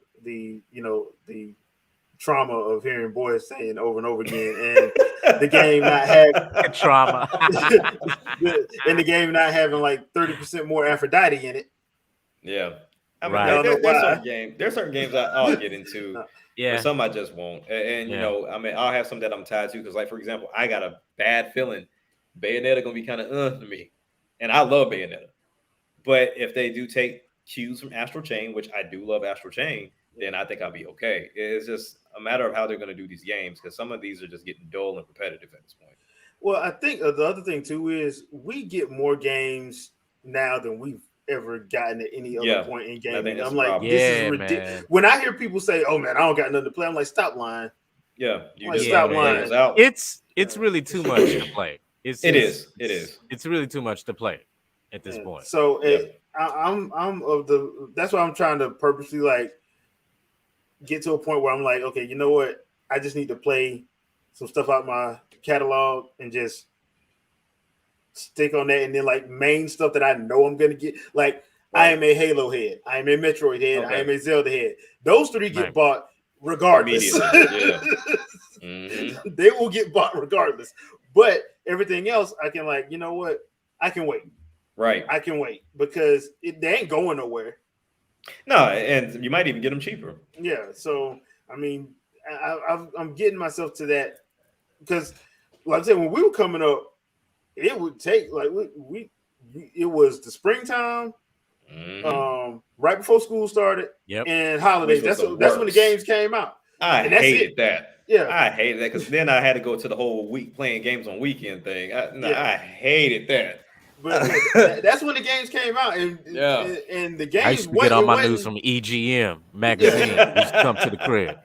trauma of hearing boys saying over and over again, and the game not having trauma, and the game not having like 30% more Aphrodite in it. Yeah, I mean, there's certain games I'll get into. But some I just won't. And you know, I mean, I'll have some that I'm tied to because, like, for example, I got a bad feeling Bayonetta gonna be kind of to me, and I love Bayonetta. But if they do take cues from Astral Chain, which I do love Astral Chain, then I think I'll be okay. It's just a matter of how they're gonna do these games because some of these are just getting dull and repetitive at this point. Well, I think the other thing too is we get more games now than we've ever gotten at any other point in gaming. I'm like, this is ridiculous. When I hear people say, "Oh man, I don't got nothing to play," I'm like, stop lying. Yeah, you just stop lying. It's really too much to play. It is. It's really too much to play at this point. So I'm of the. That's why I'm trying to purposely like get to a point where I'm like, okay, you know what? I just need to play some stuff out my catalog and just stick on that, and then like main stuff that I know I'm gonna get. Like I am a Halo head, I am a Metroid head, I am a Zelda head. Those three get bought regardless. They will get bought regardless. But everything else, I can like, you know what? I can wait. Right. I can wait because they ain't going nowhere. No, and you might even get them cheaper. Yeah. So I mean, I'm getting myself to that because, like I said, when we were coming up, it would take like it was the springtime, right before school started, and holidays. That's when the games came out. I hated that. Yeah, I hated that because then I had to go to the whole week playing games on weekend thing. I hated that. But that's when the games came out, and the games. I used to get all my news from EGM magazine. Used to come to the crib,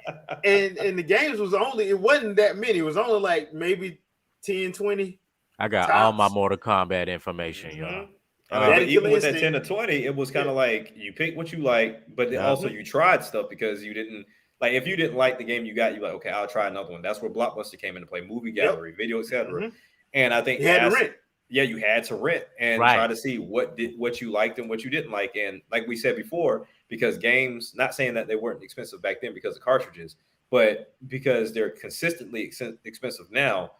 and the games it wasn't that many. It was only like maybe 10, 20. I got all my Mortal Kombat information, y'all. But even with that 10 to 20, it was kind of like you pick what you like, but then also you tried stuff because you didn't like. If you didn't like the game you got, you're like, okay, I'll try another one. That's where Blockbuster came into play, movie gallery, video, etc. And I think you had to rent. Yeah, you had to rent and try to see what you liked and what you didn't like. And like we said before, because games, not saying that they weren't expensive back then because of cartridges, but because they're consistently expensive now,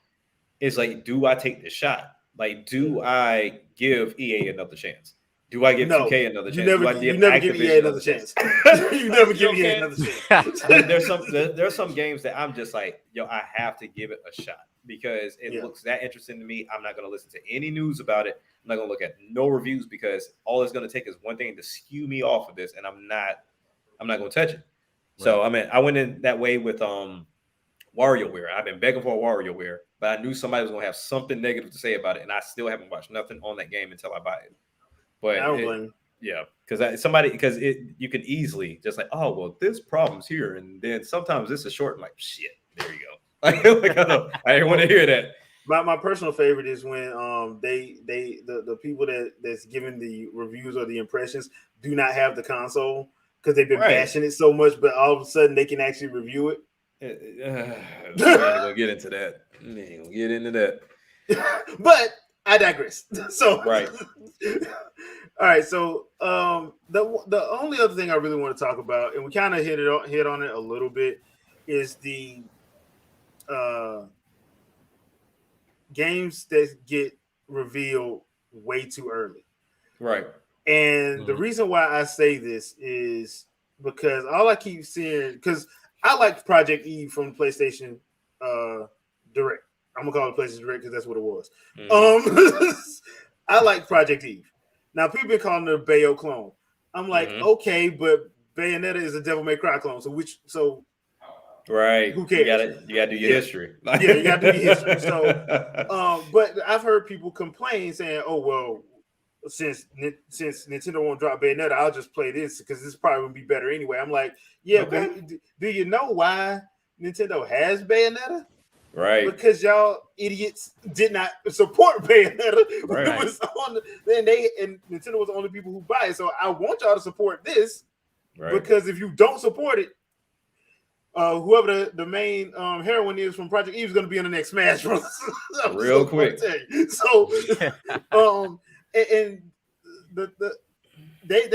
it's like, do I take this shot? Like, do I give EA another chance? Do I give 2K another chance? You never give EA another chance. You never give EA another chance. There's some games that I'm just like, yo, I have to give it a shot because it looks that interesting to me. I'm not going to listen to any news about it. I'm not gonna look at no reviews because all it's gonna take is one thing to skew me off of this, and I'm not gonna touch it. Right. So I mean, I went in that way with WarioWare. I've been begging for a WarioWare, but I knew somebody was gonna have something negative to say about it, and I still haven't watched nothing on that game until I buy it. But I don't blame. Yeah, because you can easily just like, oh well, this problem's here, and then sometimes this is short. I'm like, shit, there you go. I didn't want to hear that. My personal favorite is when the people that's giving the reviews or the impressions do not have the console because they've been bashing it so much, but all of a sudden they can actually review it. We ain't gonna get into that. We ain't gonna get into that. But I digress. So right. All right. So the only other thing I really want to talk about, and we kind of hit on it a little bit, is the games that get revealed way too early. Right. And the reason why I say this is because all I keep seeing, because I like Project Eve from PlayStation Direct. I'm gonna call it PlayStation Direct because that's what it was. I like Project Eve. Now people been calling it a Bayo clone. I'm like, okay, but Bayonetta is a Devil May Cry clone. So right. Who cares? You gotta do your history. Yeah, you gotta do your history. So but I've heard people complain saying, oh well, since Nintendo won't drop Bayonetta, I'll just play this because this probably would be better anyway. I'm like, yeah, but do you know why Nintendo has Bayonetta? Right. Because y'all idiots did not support Bayonetta. Right. It was and Nintendo was the only people who buy it. So I want y'all to support this. Right. Because if you don't support it, whoever the main heroine is from Project Eve is going to be in the next Smash Bros. Real quick. So, and they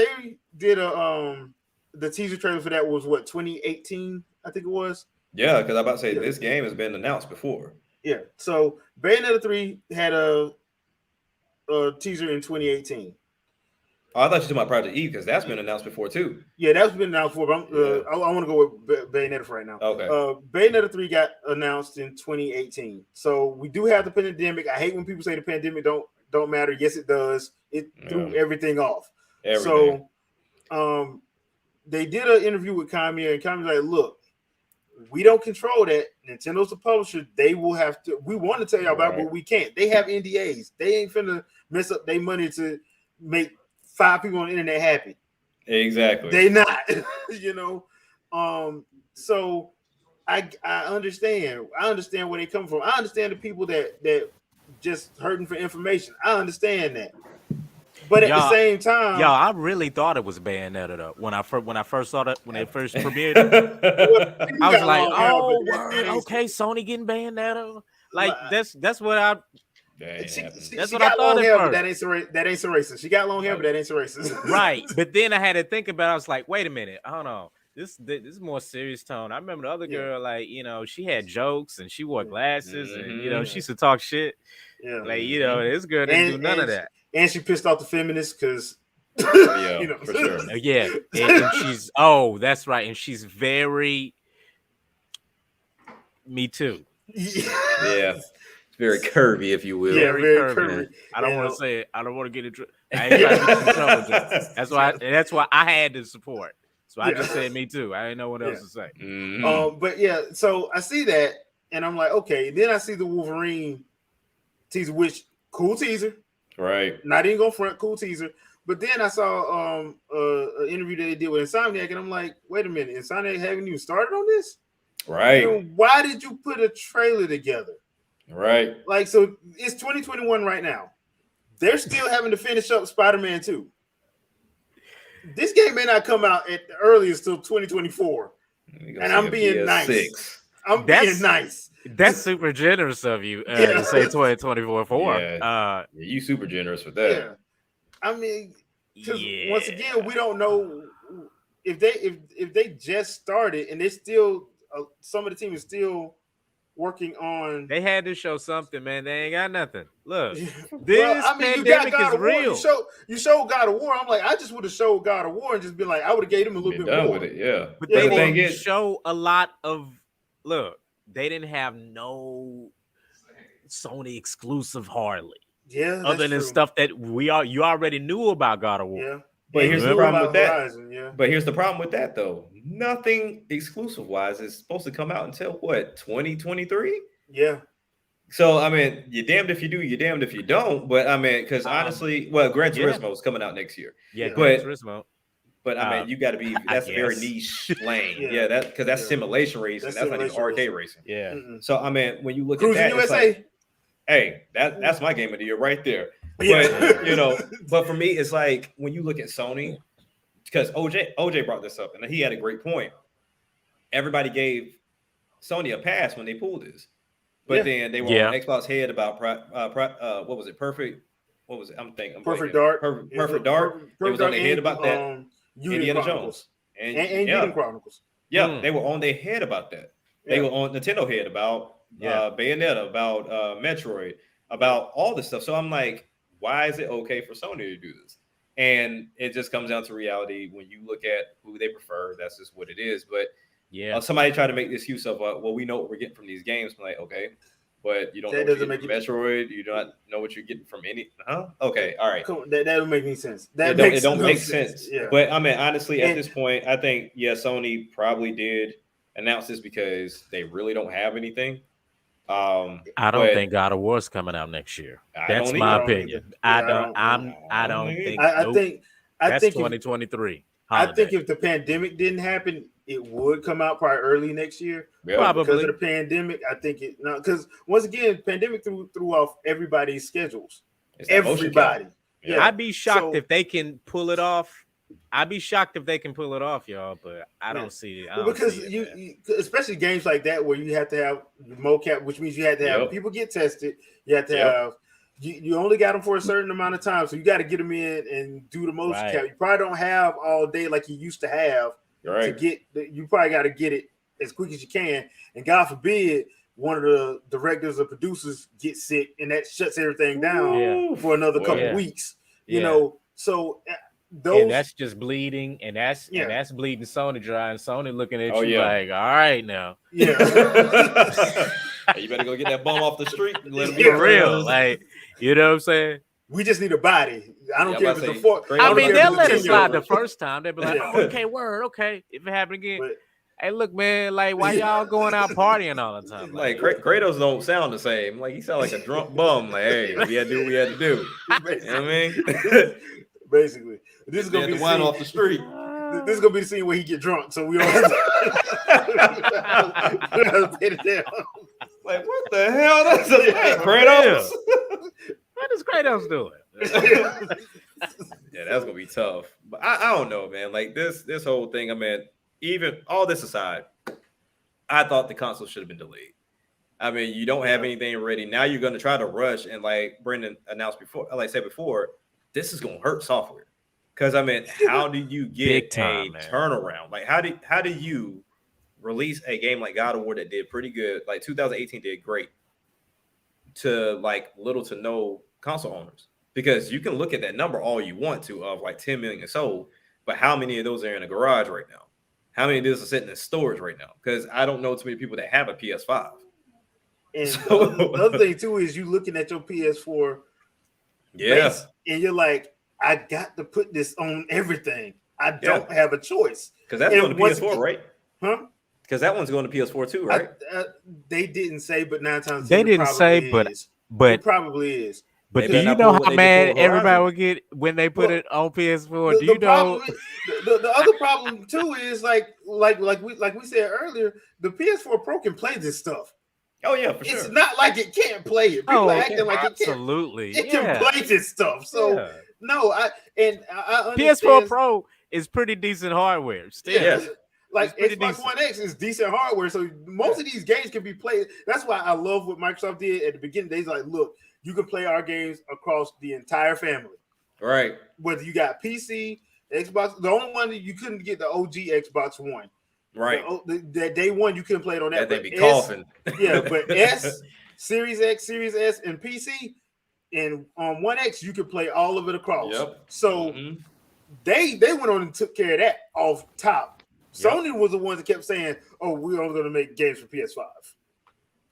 did the teaser trailer for that was what 2018, I think it was. Yeah, because I'm about to say this game has been announced before. Yeah, so Bayonetta 3 had a teaser in 2018. Oh, I thought you were talking about Project Eve because that's been announced before too. Yeah, that's been announced before. But I want to go with Bayonetta for right now. Okay. Bayonetta 3 got announced in 2018. So we do have the pandemic. I hate when people say the pandemic don't matter. Yes, it does. It threw everything off. So they did an interview with Kamiya, and Kamiya's like, look, we don't control that. Nintendo's the publisher. They will have to. We want to tell y'all about it, but we can't. They have NDAs. They ain't finna mess up their money to make 5 people on the internet happy. Exactly. They not. So I understand. I understand where they come from. I understand the people that just hurting for information. I understand that. But at the same time, I really thought it was Bayonetta though. When I first saw that, when it first premiered, I was like, "Oh, okay, Sony getting Bayonetta." Like that's what I. That's what I thought at first. That ain't so racist. She got long hair, but that ain't so racist. Right. But then I had to think about it. I was like, wait a minute. I don't know. This is more serious tone. I remember the other girl, like, she had jokes and she wore glasses and, she used to talk shit. Yeah. Like, this girl didn't do none of that. And she pissed off the feminists because, for sure. Yeah. And she's, that's right. And she's very Me Too. Yeah. Very curvy, if you will. Yeah, very curvy. I don't want to say it. I don't want to get in trouble. I ain't trying to get in trouble. That's why I had to support. So I just said Me Too. I didn't know what else to say. Mm-hmm. But yeah, so I see that, and I'm like, okay. Then I see the Wolverine teaser, which cool teaser. Right. Not even gonna front, cool teaser. But then I saw an interview that they did with Insomniac, and I'm like, wait a minute, Insomniac haven't even started on this? Right. Why did you put a trailer together? Right. Like, so it's 2021 right now. They're still having to finish up Spider-Man 2. This game may not come out at the earliest till 2024. And I'm being nice. Being nice. That's super generous of you to say 2024 for. You super generous with that. Yeah. I mean, because once again, we don't know if they just started and they still some of the team is still working on. They had to show something, man. They ain't got nothing. Look, this pandemic is real. You showed God of War. I'm like, I just would have showed God of War and just been like, I would have gave him a little bit more. With it, yeah. But they didn't show a lot of. Look, they didn't have no Sony exclusive hardly. Yeah, other than true. stuff that you already knew about God of War. Yeah, But here's the problem with that. Horizon, yeah. But here's the problem with that, though. Nothing exclusive wise is supposed to come out until what, 2023? Yeah. So I mean, you're damned if you do, you're damned if you don't. But I mean, because honestly, well, Gran Turismo is coming out next year. Yeah, Gran Turismo. But I mean, you got to be. That's a very niche lane. Yeah, that because that's simulation racing. That's not even arcade racing. Yeah. So I mean, when you look Cruising at that, USA. It's like, hey, that's my game of the year right there. Yeah. But but for me, it's like when you look at Sony, because OJ brought this up, and he had a great point. Everybody gave Sony a pass when they pulled this, but then they were on Xbox head about what was it? Perfect. What was it? I'm thinking Perfect Dark. Perfect Dark. It was on their head about that. Indiana Jones and Eden Chronicles. Yeah, they were on their head about that. They were on Nintendo head about Bayonetta, about Metroid, about all this stuff. So I'm like, why is it okay for Sony to do this? And it just comes down to reality. When you look at who they prefer, that's just what it is. But somebody tried to make this use of, well, we know what we're getting from these games. I'm like, okay, but you don't know what you're getting from Metroid. You don't know what you're getting from any. Okay, all right. Cool. That don't make any sense. It don't make sense. Yeah. But I mean, honestly, at this point, I think Sony probably did announce this because they really don't have anything. I don't think God of War is coming out next year. That's my opinion. I don't think. I think that's 2023. I think if the pandemic didn't happen, it would come out probably early next year. Probably because of the pandemic. I think it because once again, pandemic threw off everybody's schedules. Everybody. Yeah. I'd be shocked if they can pull it off. I'd be shocked if they can pull it off, y'all. But I don't see it. Because you, especially games like that where you have to have mocap, which means you have to have people get tested. You have to have. You only got them for a certain amount of time, so you got to get them in and do the motion cap. You probably don't have all day like you used to have to get. You probably got to get it as quick as you can. And God forbid one of the directors or producers get sick, and that shuts everything down for another couple weeks. You know, so and that's just bleeding, and that's bleeding Sony dry, and Sony looking at you like, all right now, you better go get that bum off the street and let him be for real, like. You know what I'm saying? We just need a body. I don't care if it's a four. I mean, they'll let it slide the first time. They'll be like, okay, word, okay. If it happens again. But, hey, look, man, like, why y'all going out partying all the time? Like Kratos don't sound the same. Like, he sound like a drunk bum. Like, hey, we had to do what we had to do. You know what I mean? Basically. This is going to be the wine off the street. This is going to be the scene where he get drunk. So we all have to pay it down. Like, what the hell? That's Kratos. What is Kratos doing? Yeah, that's gonna be tough. But I don't know, man. Like this whole thing. I mean, even all this aside, I thought the console should have been delayed. I mean, you don't have anything ready. Now you're gonna try to rush, and like Brendan announced before, like I said before, this is gonna hurt software. Because I mean, how do you get turnaround? Like, how do you release a game like God of War that did pretty good, like 2018 did great, to like little to no console owners? Because you can look at that number all you want to of like 10 million sold, but how many of those are in a garage right now? How many of those are sitting in storage right now? Because I don't know too many people that have a PS5. And the other thing too is you looking at your PS4, and you're like, I got to put this on everything. I don't have a choice. Because that's going to PS4, right? Huh? Because that one's going to PS4 too, right? They didn't say, but 9 times they didn't say, but it probably is. But do you know how mad everybody would get when they put it on PS4? Do you know? The other problem too is like we said earlier, the PS4 Pro can play this stuff. Oh yeah, for sure. It's not like it can't play it. People are acting like it can't. Absolutely, it can play this stuff. So no, I understand. PS4 Pro is pretty decent hardware. Still. Yeah. Like Xbox One X is decent hardware, so most of these games can be played. That's why I love what Microsoft did at the beginning. They's like, look, you can play our games across the entire family. Right. Whether you got PC, Xbox, the only one that you couldn't get the OG Xbox One. Right. That day one you couldn't play it on that. They'd be coughing. Yeah, but S, Series X, Series S, and PC, and on One X you could play all of it across. Yep. So they went on and took care of that off top. Sony was the ones that kept saying, "Oh, we're only going to make games for PS5,"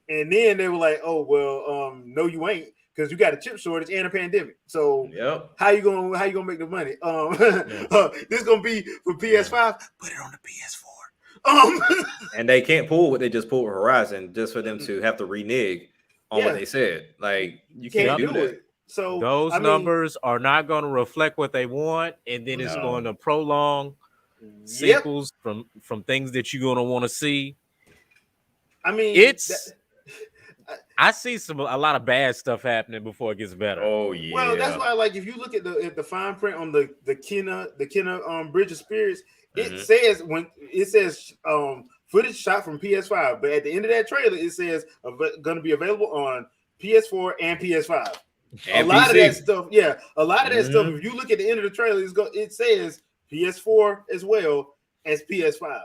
and then they were like, "Oh, well, no, you ain't, because you got a chip shortage and a pandemic. So how you gonna make the money? This gonna be for PS5. Put it on the PS4. And they can't pull what they just pulled with Horizon just for them to have to renege on what they said. Like you can't do that. It. So those numbers are not going to reflect what they want, and then it's going to prolong sequels from things that you're going to want to see. I mean, I see a lot of bad stuff happening before it gets better. Oh yeah. Well, that's why, like, if you look at the fine print on the Kenna Bridge of Spirits, it says footage shot from PS5, but at the end of that trailer, it says going to be available on PS4 and PS5. And a lot PC. of that stuff, a lot of that stuff. If you look at the end of the trailer, it says PS4 as well as PS5.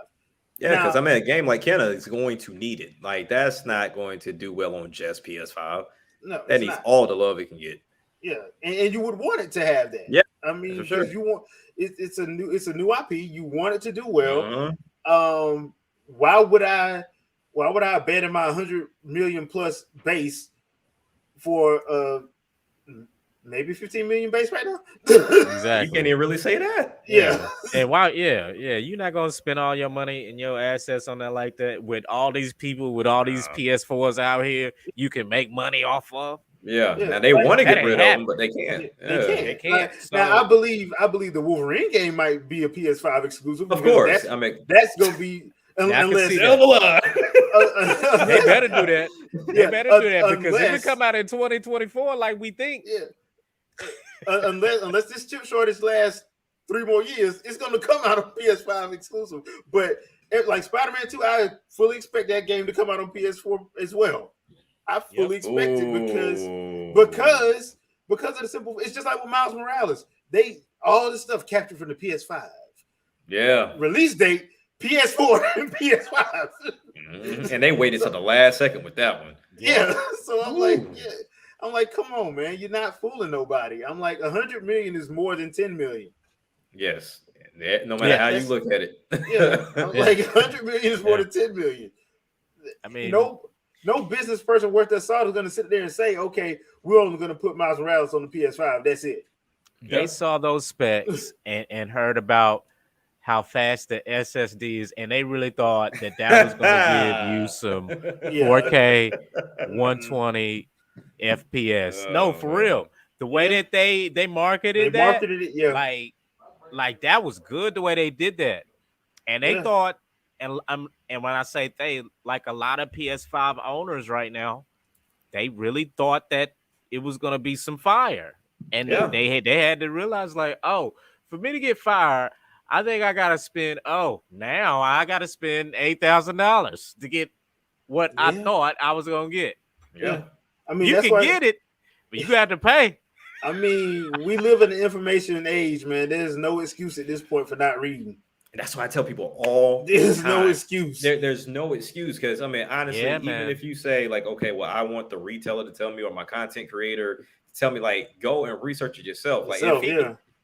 Yeah, because a game like Kenna is going to need it. Like that's not going to do well on just PS5. No, that needs all the love it can get. Yeah, and you would want it to have that. Yeah, I mean, for sure. You want it's a new IP. You want it to do well. Why would I abandon my 100 million plus base for maybe 15 million base right now? Exactly. You can't even really say that. Yeah. And why? You're not gonna spend all your money and your assets on that like that with all these people with all these PS4s out here. You can make money off of. Yeah. Now they want to get rid of them, but they can't. They can't. Now I believe the Wolverine game might be a PS5 exclusive. Of course, that's gonna be. Unless they better do that. They better do that because if it come out in 2024, like we think, unless this chip shortage lasts 3 more years, it's going to come out on PS5 exclusive. But like Spider-Man 2, I fully expect that game to come out on PS4 as well. I fully expect it because of the simple. It's just like with Miles Morales. All this stuff captured from the PS5. Yeah. Release date. PS4 and PS5. And they waited till the last second with that one. Yeah. So I'm like, come on, man. You're not fooling nobody. I'm like, 100 million is more than 10 million. Yes. No matter how you look at it. I'm like, 100 million is more than 10 million. I mean, no business person worth their salt is going to sit there and say, okay, we're only going to put Miles Morales on the PS5. That's it. They saw those specs and heard about how fast the SSD is, and they really thought that was going to give you some 4K 120 FPS. No, for real. The way that they marketed it, like that was good the way they did that. And they thought, and when I say they, like a lot of PS5 owners right now, they really thought that it was going to be some fire. And they had to realize, like, oh, for me to get fired, I think I gotta spend. Now I gotta spend $8,000 to get what I thought I was gonna get. Yeah, I mean, you can get it, but you have to pay. I mean, we live in the information age, man. There's no excuse at this point for not reading. And that's why I tell people all there's no excuse. There's no excuse because I mean, honestly, even if you say like, okay, well, I want the retailer to tell me or my content creator to tell me, like, go and research it yourself. Like,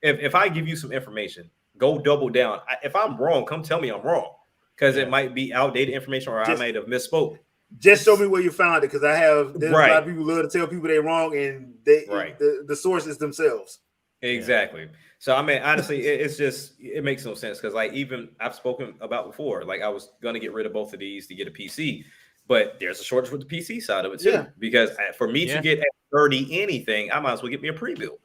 if I give you some information. Go double down. If I'm wrong, come tell me I'm wrong because it might be outdated information or I might have misspoke. Just show me where you found it because there's a lot of people who love to tell people they're wrong and the sources themselves. Exactly. Yeah. So I mean, honestly, it makes no sense because like even I've spoken about before, like I was gonna get rid of both of these to get a PC, but there's a shortage with the PC side of it too because for me to get 30 anything, I might as well get me a pre-built.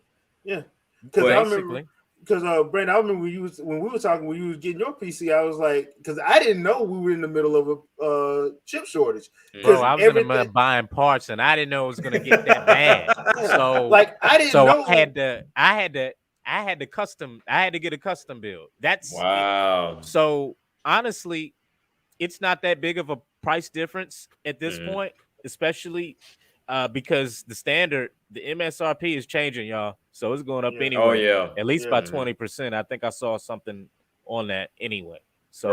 Yeah, because I remember. Because Brandon, I remember when we were talking when you was getting your PC, I was like, because I didn't know we were in the middle of a chip shortage. Bro, I was in the middle of buying parts, and I didn't know it was going to get that bad. So, like, I didn't know. I had to get a custom build. That's wow. So honestly, it's not that big of a price difference at this point, especially because the MSRP is changing, y'all. So it's going up anyway. Oh, yeah. At least by 20%. I think I saw something on that anyway. So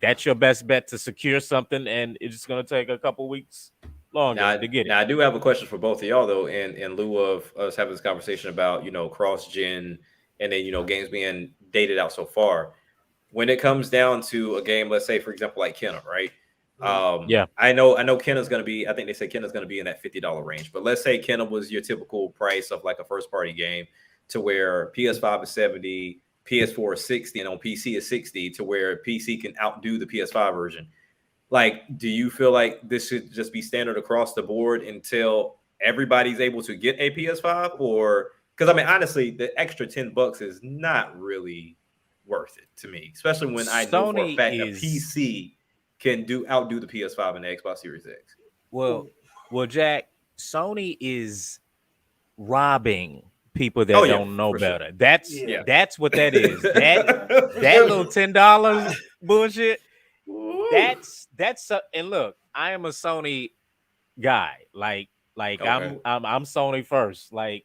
that's your best bet to secure something, and it's going to take a couple weeks longer to get it. Now, I do have a question for both of y'all, though, in lieu of us having this conversation about, cross-gen and then, games being dated out so far. When it comes down to a game, let's say, for example, like Kenna, right? Yeah. I know Kenna's gonna be. I think they said Kenna's gonna be in that $50 range. But let's say Kenna was your typical price of like a first party game, to where PS5 is 70, PS4 is 60, and on PC is 60, to where PC can outdo the PS5 version. Like, do you feel like this should just be standard across the board until everybody's able to get a PS5? Or because I mean, honestly, the extra $10 is not really worth it to me, especially when I know for a Sony fact a is- PC can outdo the PS5 and the Xbox Series X. Well, Jack, Sony is robbing people that don't know better. Sure. That's what that is. That little $10 bullshit. That's and look, I am a Sony guy. Like Okay. I'm Sony first. Like,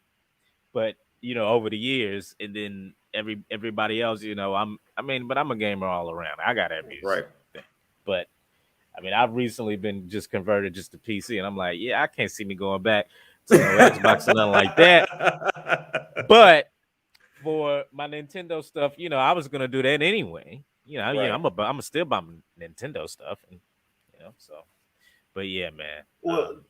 but over the years, and then everybody else, but I'm a gamer all around. I got everything. Right. But I mean, I've recently been just converted just to PC, and I'm like, yeah, I can't see me going back to no Xbox or nothing like that. But for my Nintendo stuff, I was gonna do that anyway. Right. I'm still buy Nintendo stuff, and so. But yeah, man. Well,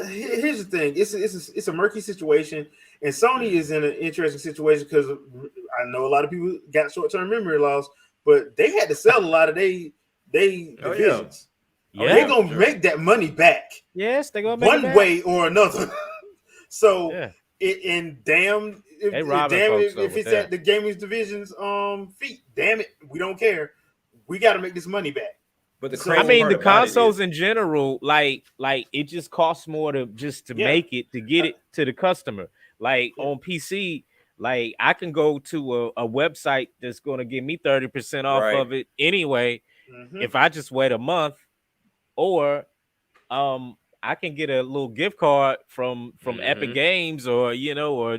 here's the thing: it's a murky situation, and Sony is in an interesting situation because I know a lot of people got short-term memory loss, but they had to sell a lot of they divisions. Yeah. They're gonna make that money back. Yes, they're gonna make one it back. way or another. So Yeah. They robbing folks if it's there. at the gaming division's feet, damn it, we don't care. We got to make this money back. But the So- crazy I mean, part the about it consoles is- in general, like it just costs more to make it, to get it to the customer. Like on PC, like I can go to a website that's going to give me 30% off Right. of it anyway. Mhm. If I just wait a month, or I can get a little gift card from Epic Games or or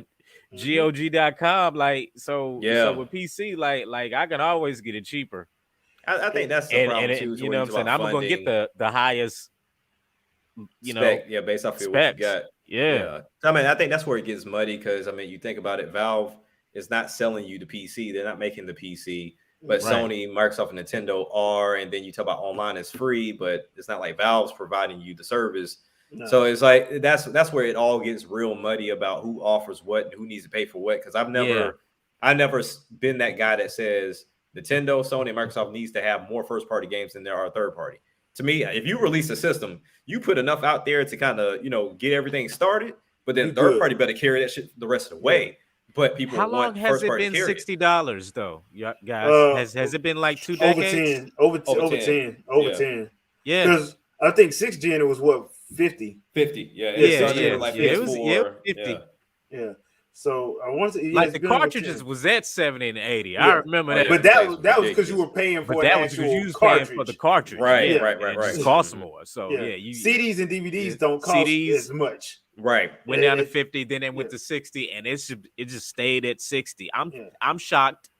GOG.com. Like so with PC, like I can always get it cheaper. I think that's the problem too. You know what I'm saying? I'm gonna get the highest, spec, based off of what you specs. got. Yeah. I mean, I think that's where it gets muddy because I mean, you think about it, Valve is not selling you the PC; they're not making the PC. But Right. Sony, Microsoft, and Nintendo are, and then you talk about online is free, but it's not like Valve's providing you the service. No. So it's like that's where it all gets real muddy about who offers what and who needs to pay for what. Because I've never been that guy that says Nintendo, Sony, and Microsoft needs to have more first party games than there are third party. To me, if you release a system, you put enough out there to kind of get everything started, but then third party better carry that shit the rest of the way. But people How long want has first it party been carry. $60 though? Yeah, guys, has it been like 2 decades? Over 10. 10. Yeah. Because I think 6th gen it was what 50. 50, yeah, Yeah, like it was PS4, 50. Yeah. So I want to Like the cartridges was at 70 and 80. Yeah. I remember that. but that was because you were paying for But an that was because actual you was cartridge. paying for the cartridge. Right, Yeah. right. It just costs more. So Yeah. you CDs and DVDs Yeah. don't cost CDs as much. Right. went down to 50, then it went to 60, and it just stayed at 60. I'm shocked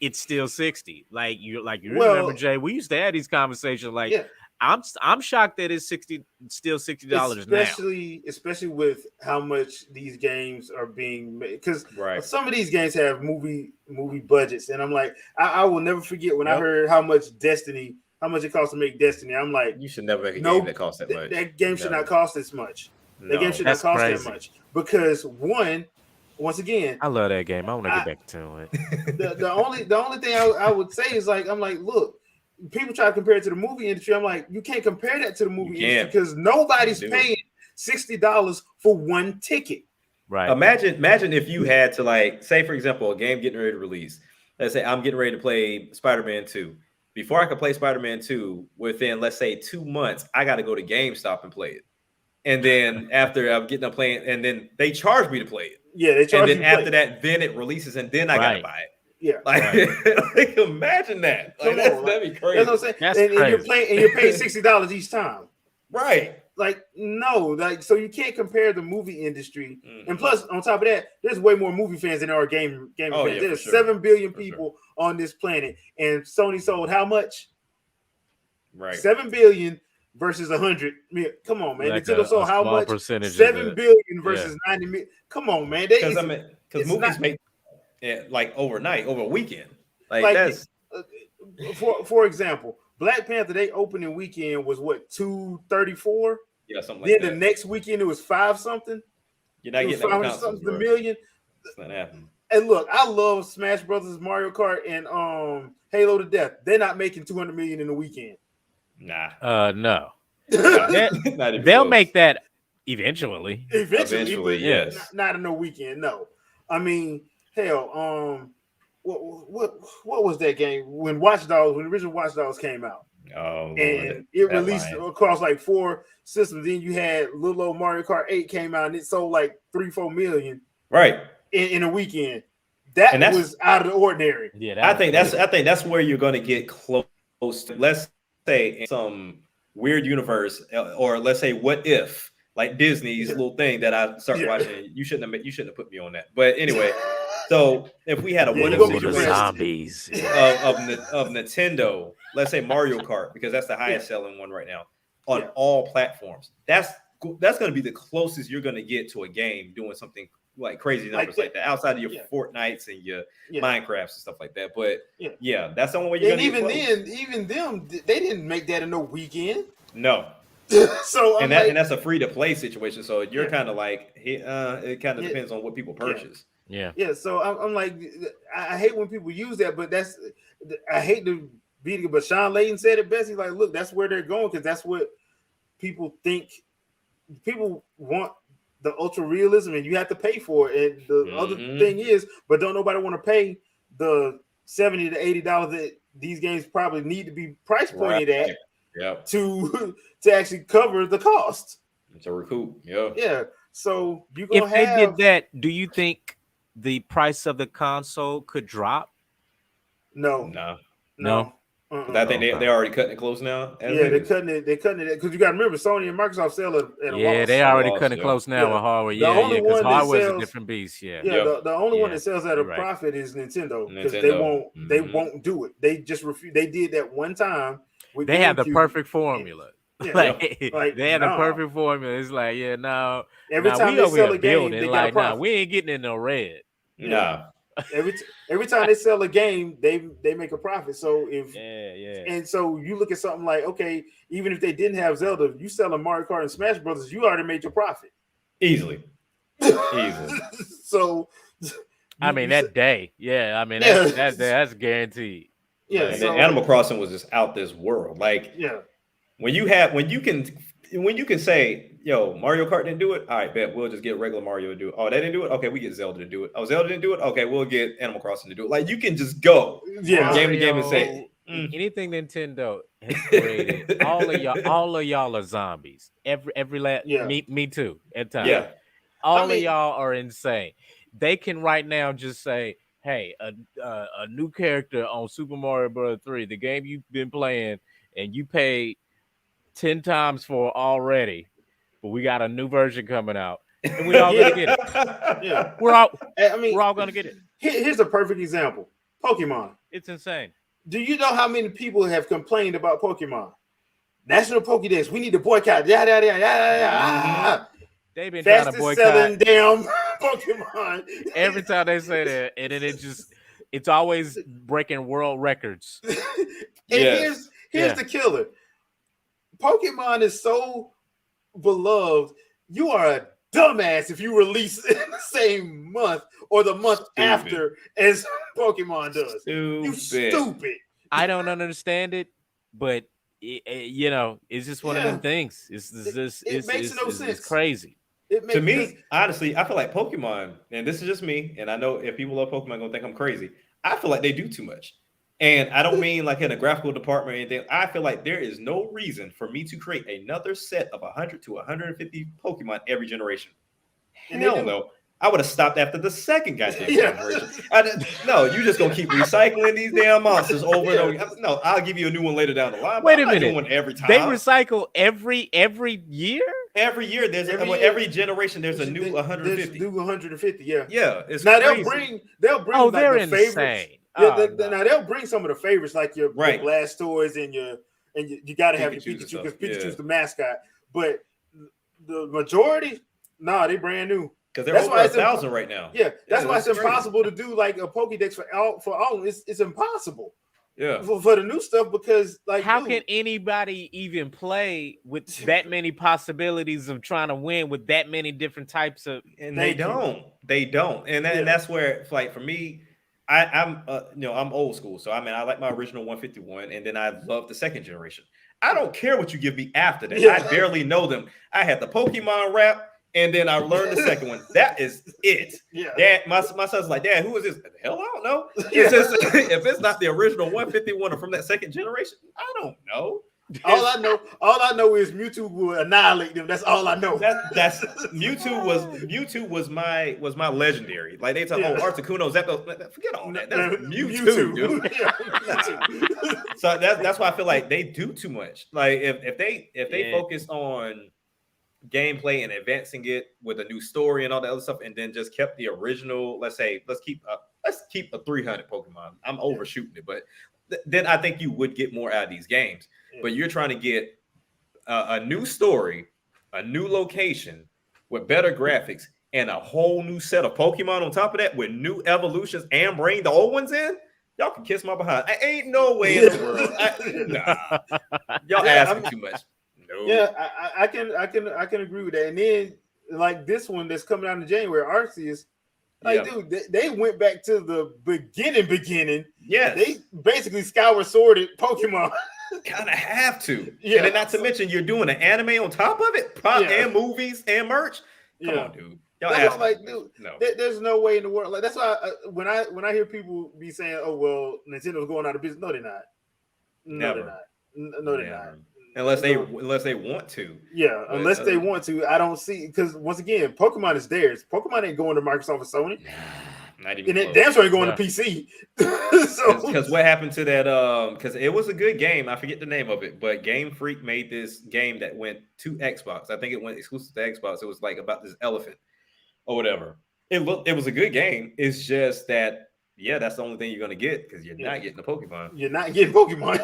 it's still 60. Like you remember, Jay, we used to have these conversations like I'm shocked that it's still $60 now. Especially with how much these games are being made, because Right. some of these games have movie budgets, and I'm like, I will never forget when I heard how much it costs to make Destiny. I'm like, You should never make a game that costs that much. that game should not cost this much. That No. game should not That's cost crazy. that much because once again, I love that game. I want to get back to it. the only thing I would say is I'm like, look, people try to compare it to the movie industry. I'm like, you can't compare that to the movie industry because nobody's paying $60 for one ticket. Right. Imagine if you had to, like, say for example, a game getting ready to release. Let's say I'm getting ready to play Spider-Man 2. Before I could play Spider-Man 2, within let's say 2 months, I got to go to GameStop and play it. And then after I'm getting up playing, and then they charge me to play it. Yeah, they charge. And then after that, then it releases, and then I gotta buy it. Yeah, like imagine that. Like, that'd be crazy. That's what I'm saying. That's and crazy. you're paying $60 each time. Right. Like no, so you can't compare the movie industry. Mm-hmm. And plus, on top of that, there's way more movie fans than there are game fans. Yeah, There's for sure. 7 billion people on this planet, and Sony sold how much? Right. 7 billion versus 100. Come on, man. Like Nintendo sold how much? percentage 7 billion versus 90 million. Come on, man. Because movies make like overnight, over a weekend. Like that's for example, Black Panther, they opening weekend was what, 234? Yeah, something Then like the that. next weekend it was 5 something. You're not It was getting that with 500 consoles, something the bro. million. It's not happening. And look, I love Smash Brothers, Mario Kart, and Halo to death. They're not making 200 million in a weekend. Nah. No. Not even They'll close. make that eventually. Eventually, but yes. not in a weekend. No, I mean, hell, what was that game when the original Watch Dogs came out? Oh, Lord, And it that released line. across like 4 systems. Then you had little old Mario Kart 8 came out and it sold like 3-4 million Right. in a weekend. That was out of the ordinary. Yeah, I think that's where you're going to get close to, let's say, in some weird universe, or let's say, what if, like Disney's little thing that I started watching. You shouldn't have put me on that. But anyway, so if we had a what if situation zombies of Nintendo, let's say Mario Kart, because that's the highest selling one right now on all platforms. That's going to be the closest you're going to get to a game doing something like crazy numbers like that, outside of your Fortnites and your Minecrafts and stuff like that. But that's the only way you're going to get close. Even them, they didn't make that in no weekend. No. So and that's a free to play situation. So you're kind of like, it kind of depends on what people purchase. Yeah. So I'm like, I hate when people use that, but I hate to beat it. But Sean Layden said it best. He's like, look, that's where they're going because that's what people think. People want the ultra realism, and you have to pay for it. And the other thing is, but don't nobody want to pay the $70 to $80 that these games probably need to be price pointed at to actually cover the cost. It's a recoup. So you gonna if they did that, do you think the price of the console could drop? No. I think they're already cutting it close now. They're cutting it because you got to remember Sony and Microsoft sell it at a loss. They already cutting it close now with hardware. Because hardware's a different beast. The only one that sells at a profit is Nintendo because they won't do it. They just refuse. They did that one time. They have the perfect formula. They have the perfect formula. It's like, every time we they over sell here a game, building, they like, got a profit. we ain't getting in no red. Every time they sell a game, they make a profit. So and so you look at something like, okay, even if they didn't have Zelda, you sell a Mario Kart and Smash Brothers, you already made your profit easily. So I mean that day, that's guaranteed. And then Animal Crossing was just out this world. Like when you can say, yo, Mario Kart didn't do it. All right, bet we'll just get regular Mario to do it. Oh, they didn't do it. Okay, we get Zelda to do it. Oh, Zelda didn't do it. Okay, we'll get Animal Crossing to do it. Like you can just go game to game and say anything Nintendo has created. all of y'all are zombies. Every me too at times. All of y'all are insane. They can right now just say, hey, a new character on Super Mario Bros. 3, the game you've been playing, and you paid 10 times for already, but we got a new version coming out, and we all gonna get it. We're all gonna get it. Here's a perfect example: Pokemon. It's insane. Do you know how many people have complained about Pokemon? National Pokédex. We need to boycott. They've been trying to boycott selling damn Pokemon. Every time they say that, and then it's always breaking world records. Here's the killer. Pokemon is so beloved. You are a dumbass if you release it in the same month or the month after as Pokemon does. You stupid. I don't understand it, but it's just one of them things. It makes no sense. It's crazy. To me, honestly, I feel like Pokemon, and this is just me, and I know if people love Pokemon, they're gonna think I'm crazy. I feel like they do too much. And I don't mean like in a graphical department or anything. I feel like there is no reason for me to create another set of 100 to 150 Pokemon every generation. Hell no. I would have stopped after the second goddamn generation. No, you just gonna keep recycling these damn monsters over and over. No, I'll give you a new one later down the line. Wait a minute. One every time. They recycle every year? Every year, every generation, there's a new 150. New 150, yeah. It's now crazy. they'll bring like they're the insane. Favorites. Now they'll bring some of the favorites like your Blastoise and you gotta have your Pikachu because Pikachu's the mascot. But the majority, they brand new. Because they're over 1,000 right now. Yeah, that's why it's impossible to do like a Pokédex for all of them. It's impossible. Yeah. For the new stuff, because like, how can anybody even play with that many possibilities of trying to win with that many different types of? And they don't, and that's where, like, for me, I'm I'm old school, so I mean I like my original 151, and then I love the second generation. I don't care what you give me after that. I barely know them. I had the Pokemon rap, and then I learned the second one. That is it. Yeah. Dad, my son's like, Dad, who is this? Hell, I don't know. It's just, if it's not the original 151 or from that second generation, I don't know. All I know is Mewtwo will annihilate them. That's all I know. That's Mewtwo was my legendary. Like, they talk, Articuno, Zapdos. Forget all that. That's Mewtwo, dude. So that's why I feel like they do too much. Like, if they focus on gameplay and advancing it with a new story and all that other stuff, and then just kept the original, let's keep a 300 Pokemon. I'm overshooting it, but then I think you would get more out of these games. But you're trying to get a new story, a new location with better graphics, and a whole new set of Pokemon on top of that with new evolutions, and bring the old ones in. Y'all can kiss my behind. I ain't no way in the world. Nah, y'all asking too much. No. Yeah, I can agree with that. And then, like, this one that's coming out in January, Arceus. Like, dude, they went back to the beginning. Yeah, they basically Skyward Sworded Pokemon. Kind of have to. Yeah. And then, not to mention, you're doing an anime on top of it, and movies and merch. Come on, dude. Y'all that's like, dude, no. There's no way in the world. Like, that's why when I hear people be saying, "Oh, well, Nintendo's going out of business," no, they're not. No, they're not. No, they're not. Unless they want to. Yeah, unless they want to. I don't see, because once again, Pokemon is theirs. Pokemon ain't going to Microsoft or Sony. Not even. And damn sure ain't going to PC. Because what happened to that? Because it was a good game. I forget the name of it, but Game Freak made this game that went to Xbox. I think it went exclusive to Xbox. It was like about this elephant or whatever. It was a good game. It's just that, that's the only thing you're gonna get, because you're not getting the Pokemon. You're not getting Pokemon.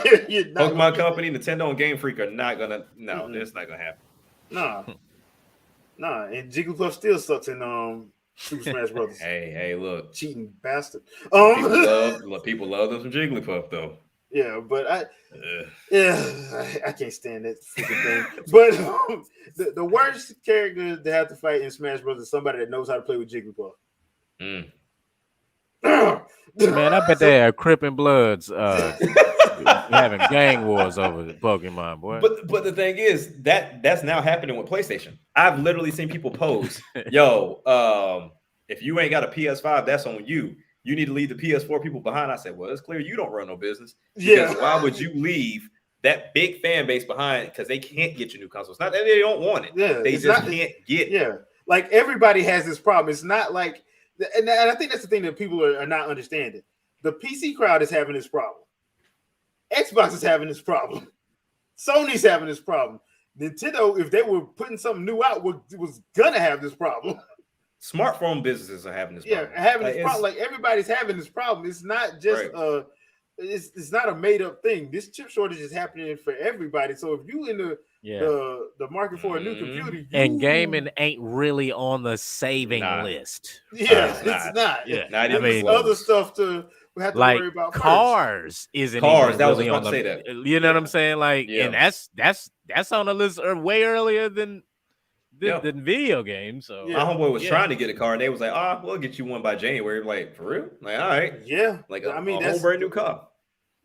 Pokemon Company, Nintendo, and Game Freak are not gonna. No, it's not gonna happen. Nah. And Jigglypuff still sucks in Super Smash Brothers. Hey, look, cheating bastard. People love them some Jigglypuff though. Yeah, but I can't stand that freaking thing. But the worst character to have to fight in Smash Brothers is somebody that knows how to play with Jigglypuff. Man, I bet they have Crippin' Bloods having gang wars over the Pokemon, boy. But the thing is that's now happening with PlayStation. I've literally seen people post, if you ain't got a PS5, that's on you. You need to leave the PS4 people behind. I said, well, it's clear you don't run no business. Because why would you leave that big fan base behind? Because they can't get you new consoles. Not that they don't want it. Yeah, they just can't get it. Yeah, like, everybody has this problem. It's not like, and I think that's the thing that people are not understanding. The PC crowd is having this problem. Xbox is having this problem. Sony's having this problem. Nintendo, if they were putting something new out, was gonna have this problem. Smartphone businesses are having this problem. Yeah, having this problem. Like, everybody's having this problem. It's not just it's not a made up thing. This chip shortage is happening for everybody. So if you in the market for a new computer, and gaming ain't really on the saving list. Yeah, it's not. Yeah, not even. There's other stuff we have to worry about. Cars isn't cars. That really was on the. Say that. You know what I'm saying? Like, and that's on the list way earlier than video games. So my homeboy was trying to get a car, and they was like, we'll get you one by January. Like, for real? Like, all right. Yeah. Like, a whole brand new car.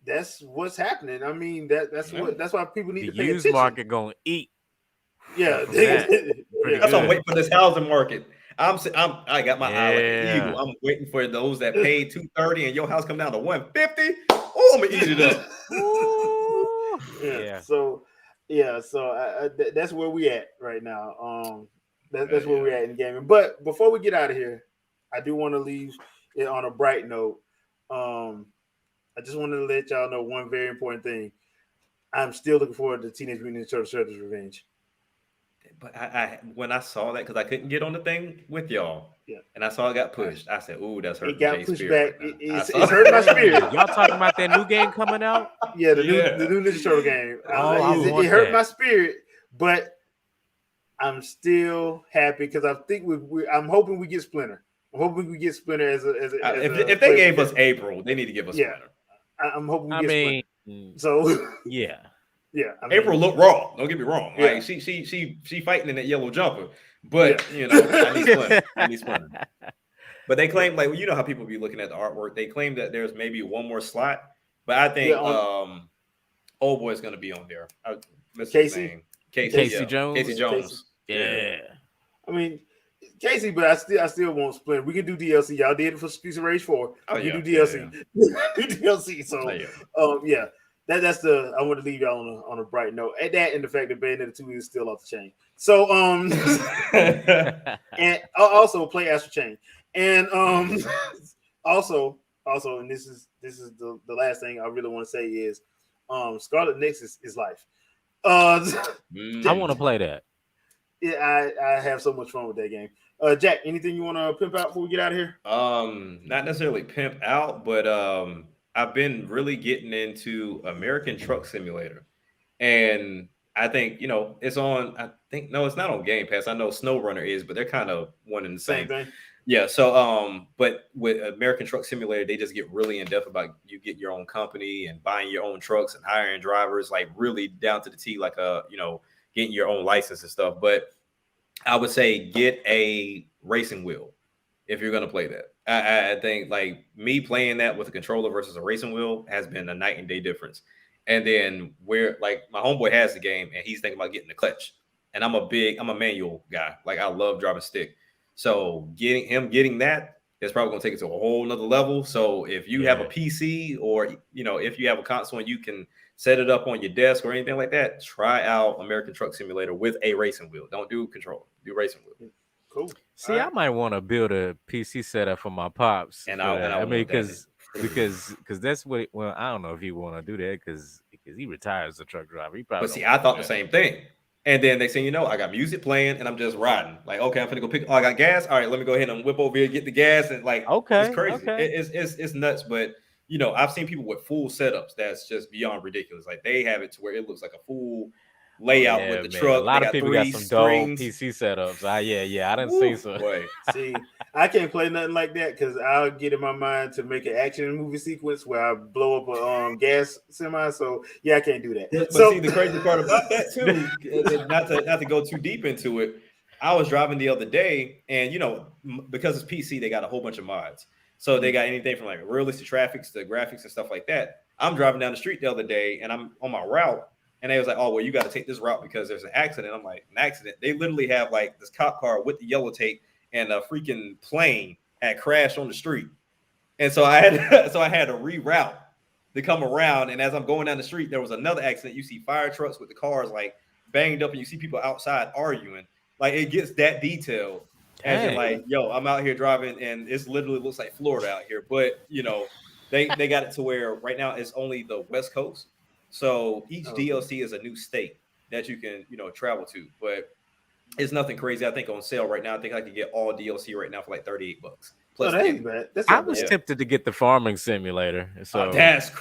That's what's happening. I mean, that's why people need to pay used attention. market gonna eat. Yeah. That's why I'm waiting for this housing market. I got my eye like an eagle. I'm waiting for those that paid $230 and your house come down to $150. Oh, I'm gonna eat it up. So that's where we at right now. That's where we're at in gaming. But before we get out of here, I do want to leave it on a bright note. I just wanted to let y'all know one very important thing. I'm still looking forward to Teenage Mutant Ninja Turtles Revenge. But I when I saw that, because I couldn't get on the thing with y'all, and I saw it got pushed, I said, "Ooh, that's hurting." It got pushed back. It's hurting my spirit. Y'all talking about that new game coming out? Yeah, the new Ninja Turtle game. It hurt my spirit, but I'm still happy because I think I'm hoping we get Splinter. I'm hoping we get Splinter as if they gave us April, they need to give us Splinter. I'm hoping we I get mean, Splinter. So yeah. yeah, I mean, April looked raw. Don't get me wrong. Yeah. Like she fighting in that yellow jumper. But Yeah. you know, I need Splinter. I need Splinter. But they claim, like, you know how people be looking at the artwork. They claim that there's maybe one more slot, but I think old boy's gonna be on there. Casey? Casey Jones. Casey Jones. Yeah. I mean, Casey, but I still want Splinter. We can do DLC. Y'all did it for Streets of Rage 4. Oh, We yeah. do DLC. Do DLC. So Yeah. That's the I want to leave y'all on a bright note. At that and the fact that Bayonetta 2 is still off the chain. So and also play Astral Chain. And also, and this is the last thing I really want to say is Scarlet Nexus is life. I want to play that. Yeah, I have so much fun with that game. Jack, anything you want to pimp out before we get out of here? Not necessarily pimp out, but I've been really getting into American Truck Simulator, and I think it's on. I think no, it's not on Game Pass. I know SnowRunner is, but they're kind of one and the same thing. Yeah. So but with American Truck Simulator, they just get really in depth about you get your own company and buying your own trucks and hiring drivers, like really down to the T, like getting your own license and stuff. But I would say get a racing wheel if you're gonna play that. I think like me playing that with a controller versus a racing wheel has been a night and day difference. And then where like my homeboy has the game and he's thinking about getting the clutch. And I'm a manual guy. Like I love driving stick. So getting that is probably gonna take it to a whole nother level. So if you have a PC or if you have a console and you can set it up on your desk or anything like that, try out American Truck Simulator with a racing wheel. Don't do controller, do racing wheel. Cool. See, I might want to build a PC setup for my pops. I mean, because that's what. Well, I don't know if he want to do that because he retires as a truck driver. He probably. But see, I thought the same thing. And then they say, I got music playing and I'm just riding. Like, okay, I'm gonna go pick. Oh, I got gas. All right, let me go ahead and whip over here, get the gas, and like, it's crazy. Okay. It's nuts. But I've seen people with full setups that's just beyond ridiculous. Like they have it to where it looks like a full layout with the truck. A lot of people got some dope PC setups. I didn't see so. See, I can't play nothing like that because I'll get in my mind to make an action movie sequence where I blow up a gas semi. So yeah, I can't do that. But see, the crazy part about that too, not to go too deep into it. I was driving the other day, and because it's PC, they got a whole bunch of mods. So they got anything from like realistic graphics to graphics and stuff like that. I'm driving down the street the other day, and I'm on my route. And they was like, oh, well, you got to take this route because there's an accident. I'm like, an accident? They literally have like this cop car with the yellow tape and a freaking plane had crashed on the street. And so I had to reroute to come around. And as I'm going down the street, there was another accident. You see fire trucks with the cars like banged up and you see people outside arguing. Like it gets that detailed. And you're like, yo, I'm out here driving and it literally looks like Florida out here. But, they got it to where right now it's only the West Coast. So each DLC is a new state that you can, travel to, but it's nothing crazy. I think on sale right now, I think I can get all DLC right now for like $38. Plus, that ain't bad. I was tempted to get the farming simulator. So that's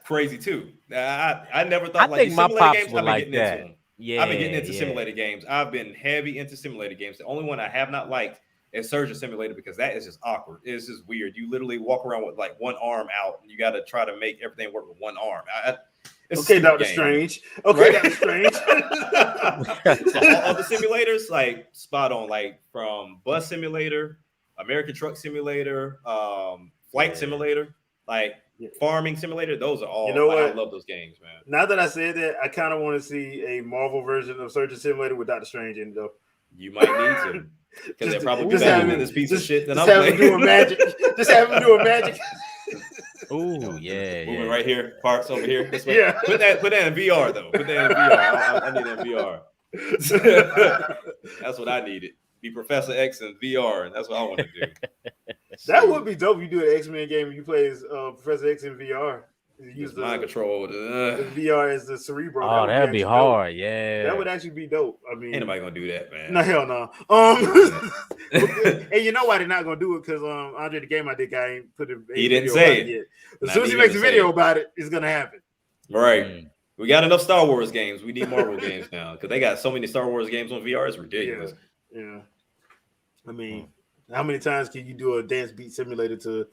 crazy too. I never thought. I think my pops would like that. Yeah, I've been getting into simulator games. I've been heavy into simulator games. The only one I have not liked is Surgeon Simulator because that is just awkward. It's just weird. You literally walk around with like one arm out, and you got to try to make everything work with one arm. Okay, Dr. Strange. Okay, Dr. Strange. So all the simulators, like spot on, like from Bus Simulator, American Truck Simulator, Flight Simulator, like Farming Simulator. Those are all. I love those games, man. Now that I said that, I kind of want to see a Marvel version of Surgeon Simulator with Dr. Strange in it, though. You might need to. Because they're probably better than this piece of shit than I'm playing. Just have him do a magic. Oh yeah, moving right here, parts over here. This way. Yeah. Put that in VR though. Put that in VR. I need that in VR. That's what I needed. Be Professor X in VR, and that's what I want to do. That would be dope. You do an X-Men game and you play as Professor X in VR. Use the mind control. The VR as the cerebral. Oh, that'd be hard. Dope. Yeah, that would actually be dope. I mean, ain't nobody gonna do that, man. No, hell no. And you know why they're not gonna do it? Because Andre the Game I did guy ain't put it. He didn't say it yet. As soon as he makes a video about it, it's gonna happen. Right. We got enough Star Wars games. We need Marvel games now because they got so many Star Wars games on VR. It's ridiculous. Yeah. I mean, how many times can you do a dance beat simulator to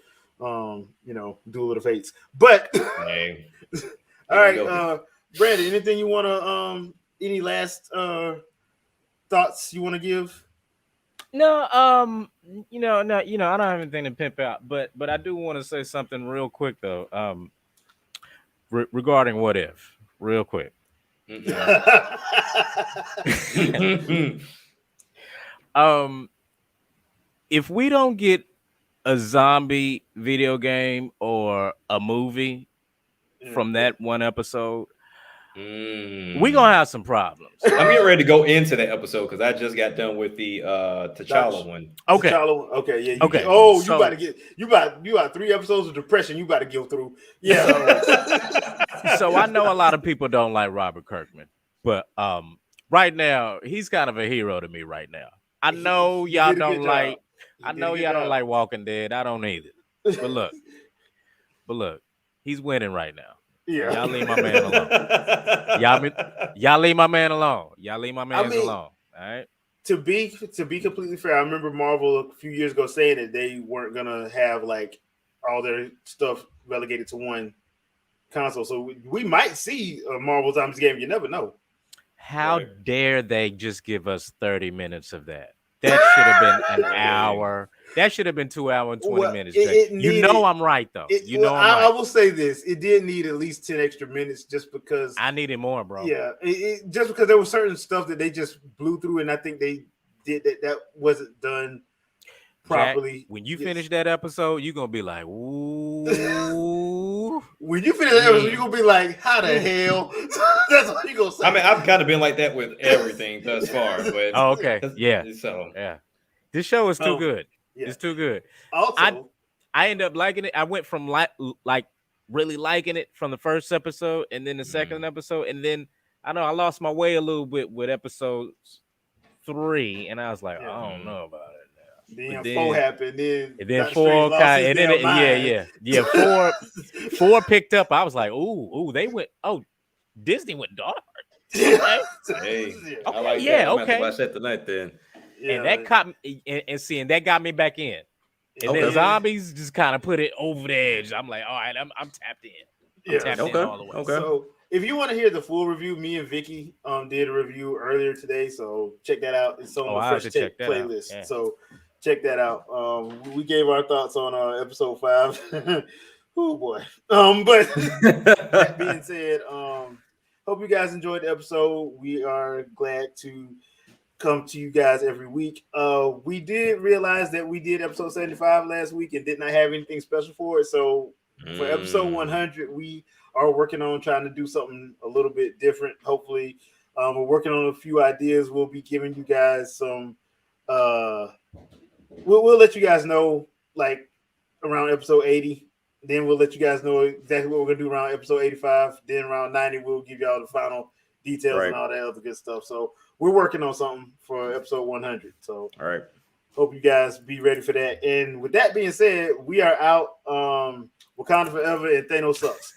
Duel of the Fates. But Hey, all right, Brandon, anything you want to any last thoughts you want to give? No, no, I don't have anything to pimp out, but I do want to say something real quick though. Regarding What If, real quick. If we don't get a zombie video game or a movie from that one episode, we're gonna have some problems. I'm getting ready to go into that episode because I just got done with the T'Challa one. Okay. T'Challa, okay, yeah. Okay. You about to get you got 3 episodes of depression you about to go through. Yeah. So I know a lot of people don't like Robert Kirkman, but right now he's kind of a hero to me right now. I know y'all don't like. I know y'all don't like Walking Dead. I don't either. But look, he's winning right now. Yeah. Y'all leave my man alone. Y'all leave my man alone. Y'all leave my man alone. All right. To be completely fair, I remember Marvel a few years ago saying that they weren't gonna have like all their stuff relegated to one console. So we might see a Marvel Zombies game. You never know. How dare they just give us 30 minutes of that? That should have been an hour. That should have been 2 hours and 20 minutes. I'm right though. I will say this: it did need at least 10 extra minutes, just because I needed more, bro. Yeah, just because there was certain stuff that they just blew through, and I think they did that wasn't done properly. Jack, when you finish that episode, you're gonna be like, ooh. When you finish that episode, you're gonna be like, how the hell? That's what you're gonna say. I mean, I've kind of been like that with everything thus far, but okay, yeah. So this show is too good. Yeah. It's too good. Also, I ended up liking it. I went from like really liking it from the first episode, and then the second episode, and then I lost my way a little bit with episode 3, and I was like, I don't know about it. Then 4 happened, and then 4 and then 4 picked up. I was like, ooh, they went. Oh, Disney went dark. Hey, I like that. I'm okay. Watch that tonight then. Yeah, and that caught me, and seeing that got me back in. And then Zombies just kind of put it over the edge. I'm like, all right, I'm tapped in. I'm tapped in all the way. Okay. So if you want to hear the full review, me and Vicky did a review earlier today, so check that out. It's on the Fresh Take playlist. Yeah. So check that out. We gave our thoughts on episode 5. Oh boy. But that being said, hope you guys enjoyed the episode. We are glad to come to you guys every week. We did realize that we did episode 75 last week and did not have anything special for it. So for episode 100, we are working on trying to do something a little bit different. Hopefully, we're working on a few ideas. We'll be giving you guys some. We'll let you guys know like around episode 80. Then we'll let you guys know exactly what we're gonna do around episode 85. Then around 90, we'll give y'all the final details and all that other good stuff. So we're working on something for episode 100. So all right, hope you guys be ready for that. And with that being said, we are out. Wakanda forever and Thanos sucks.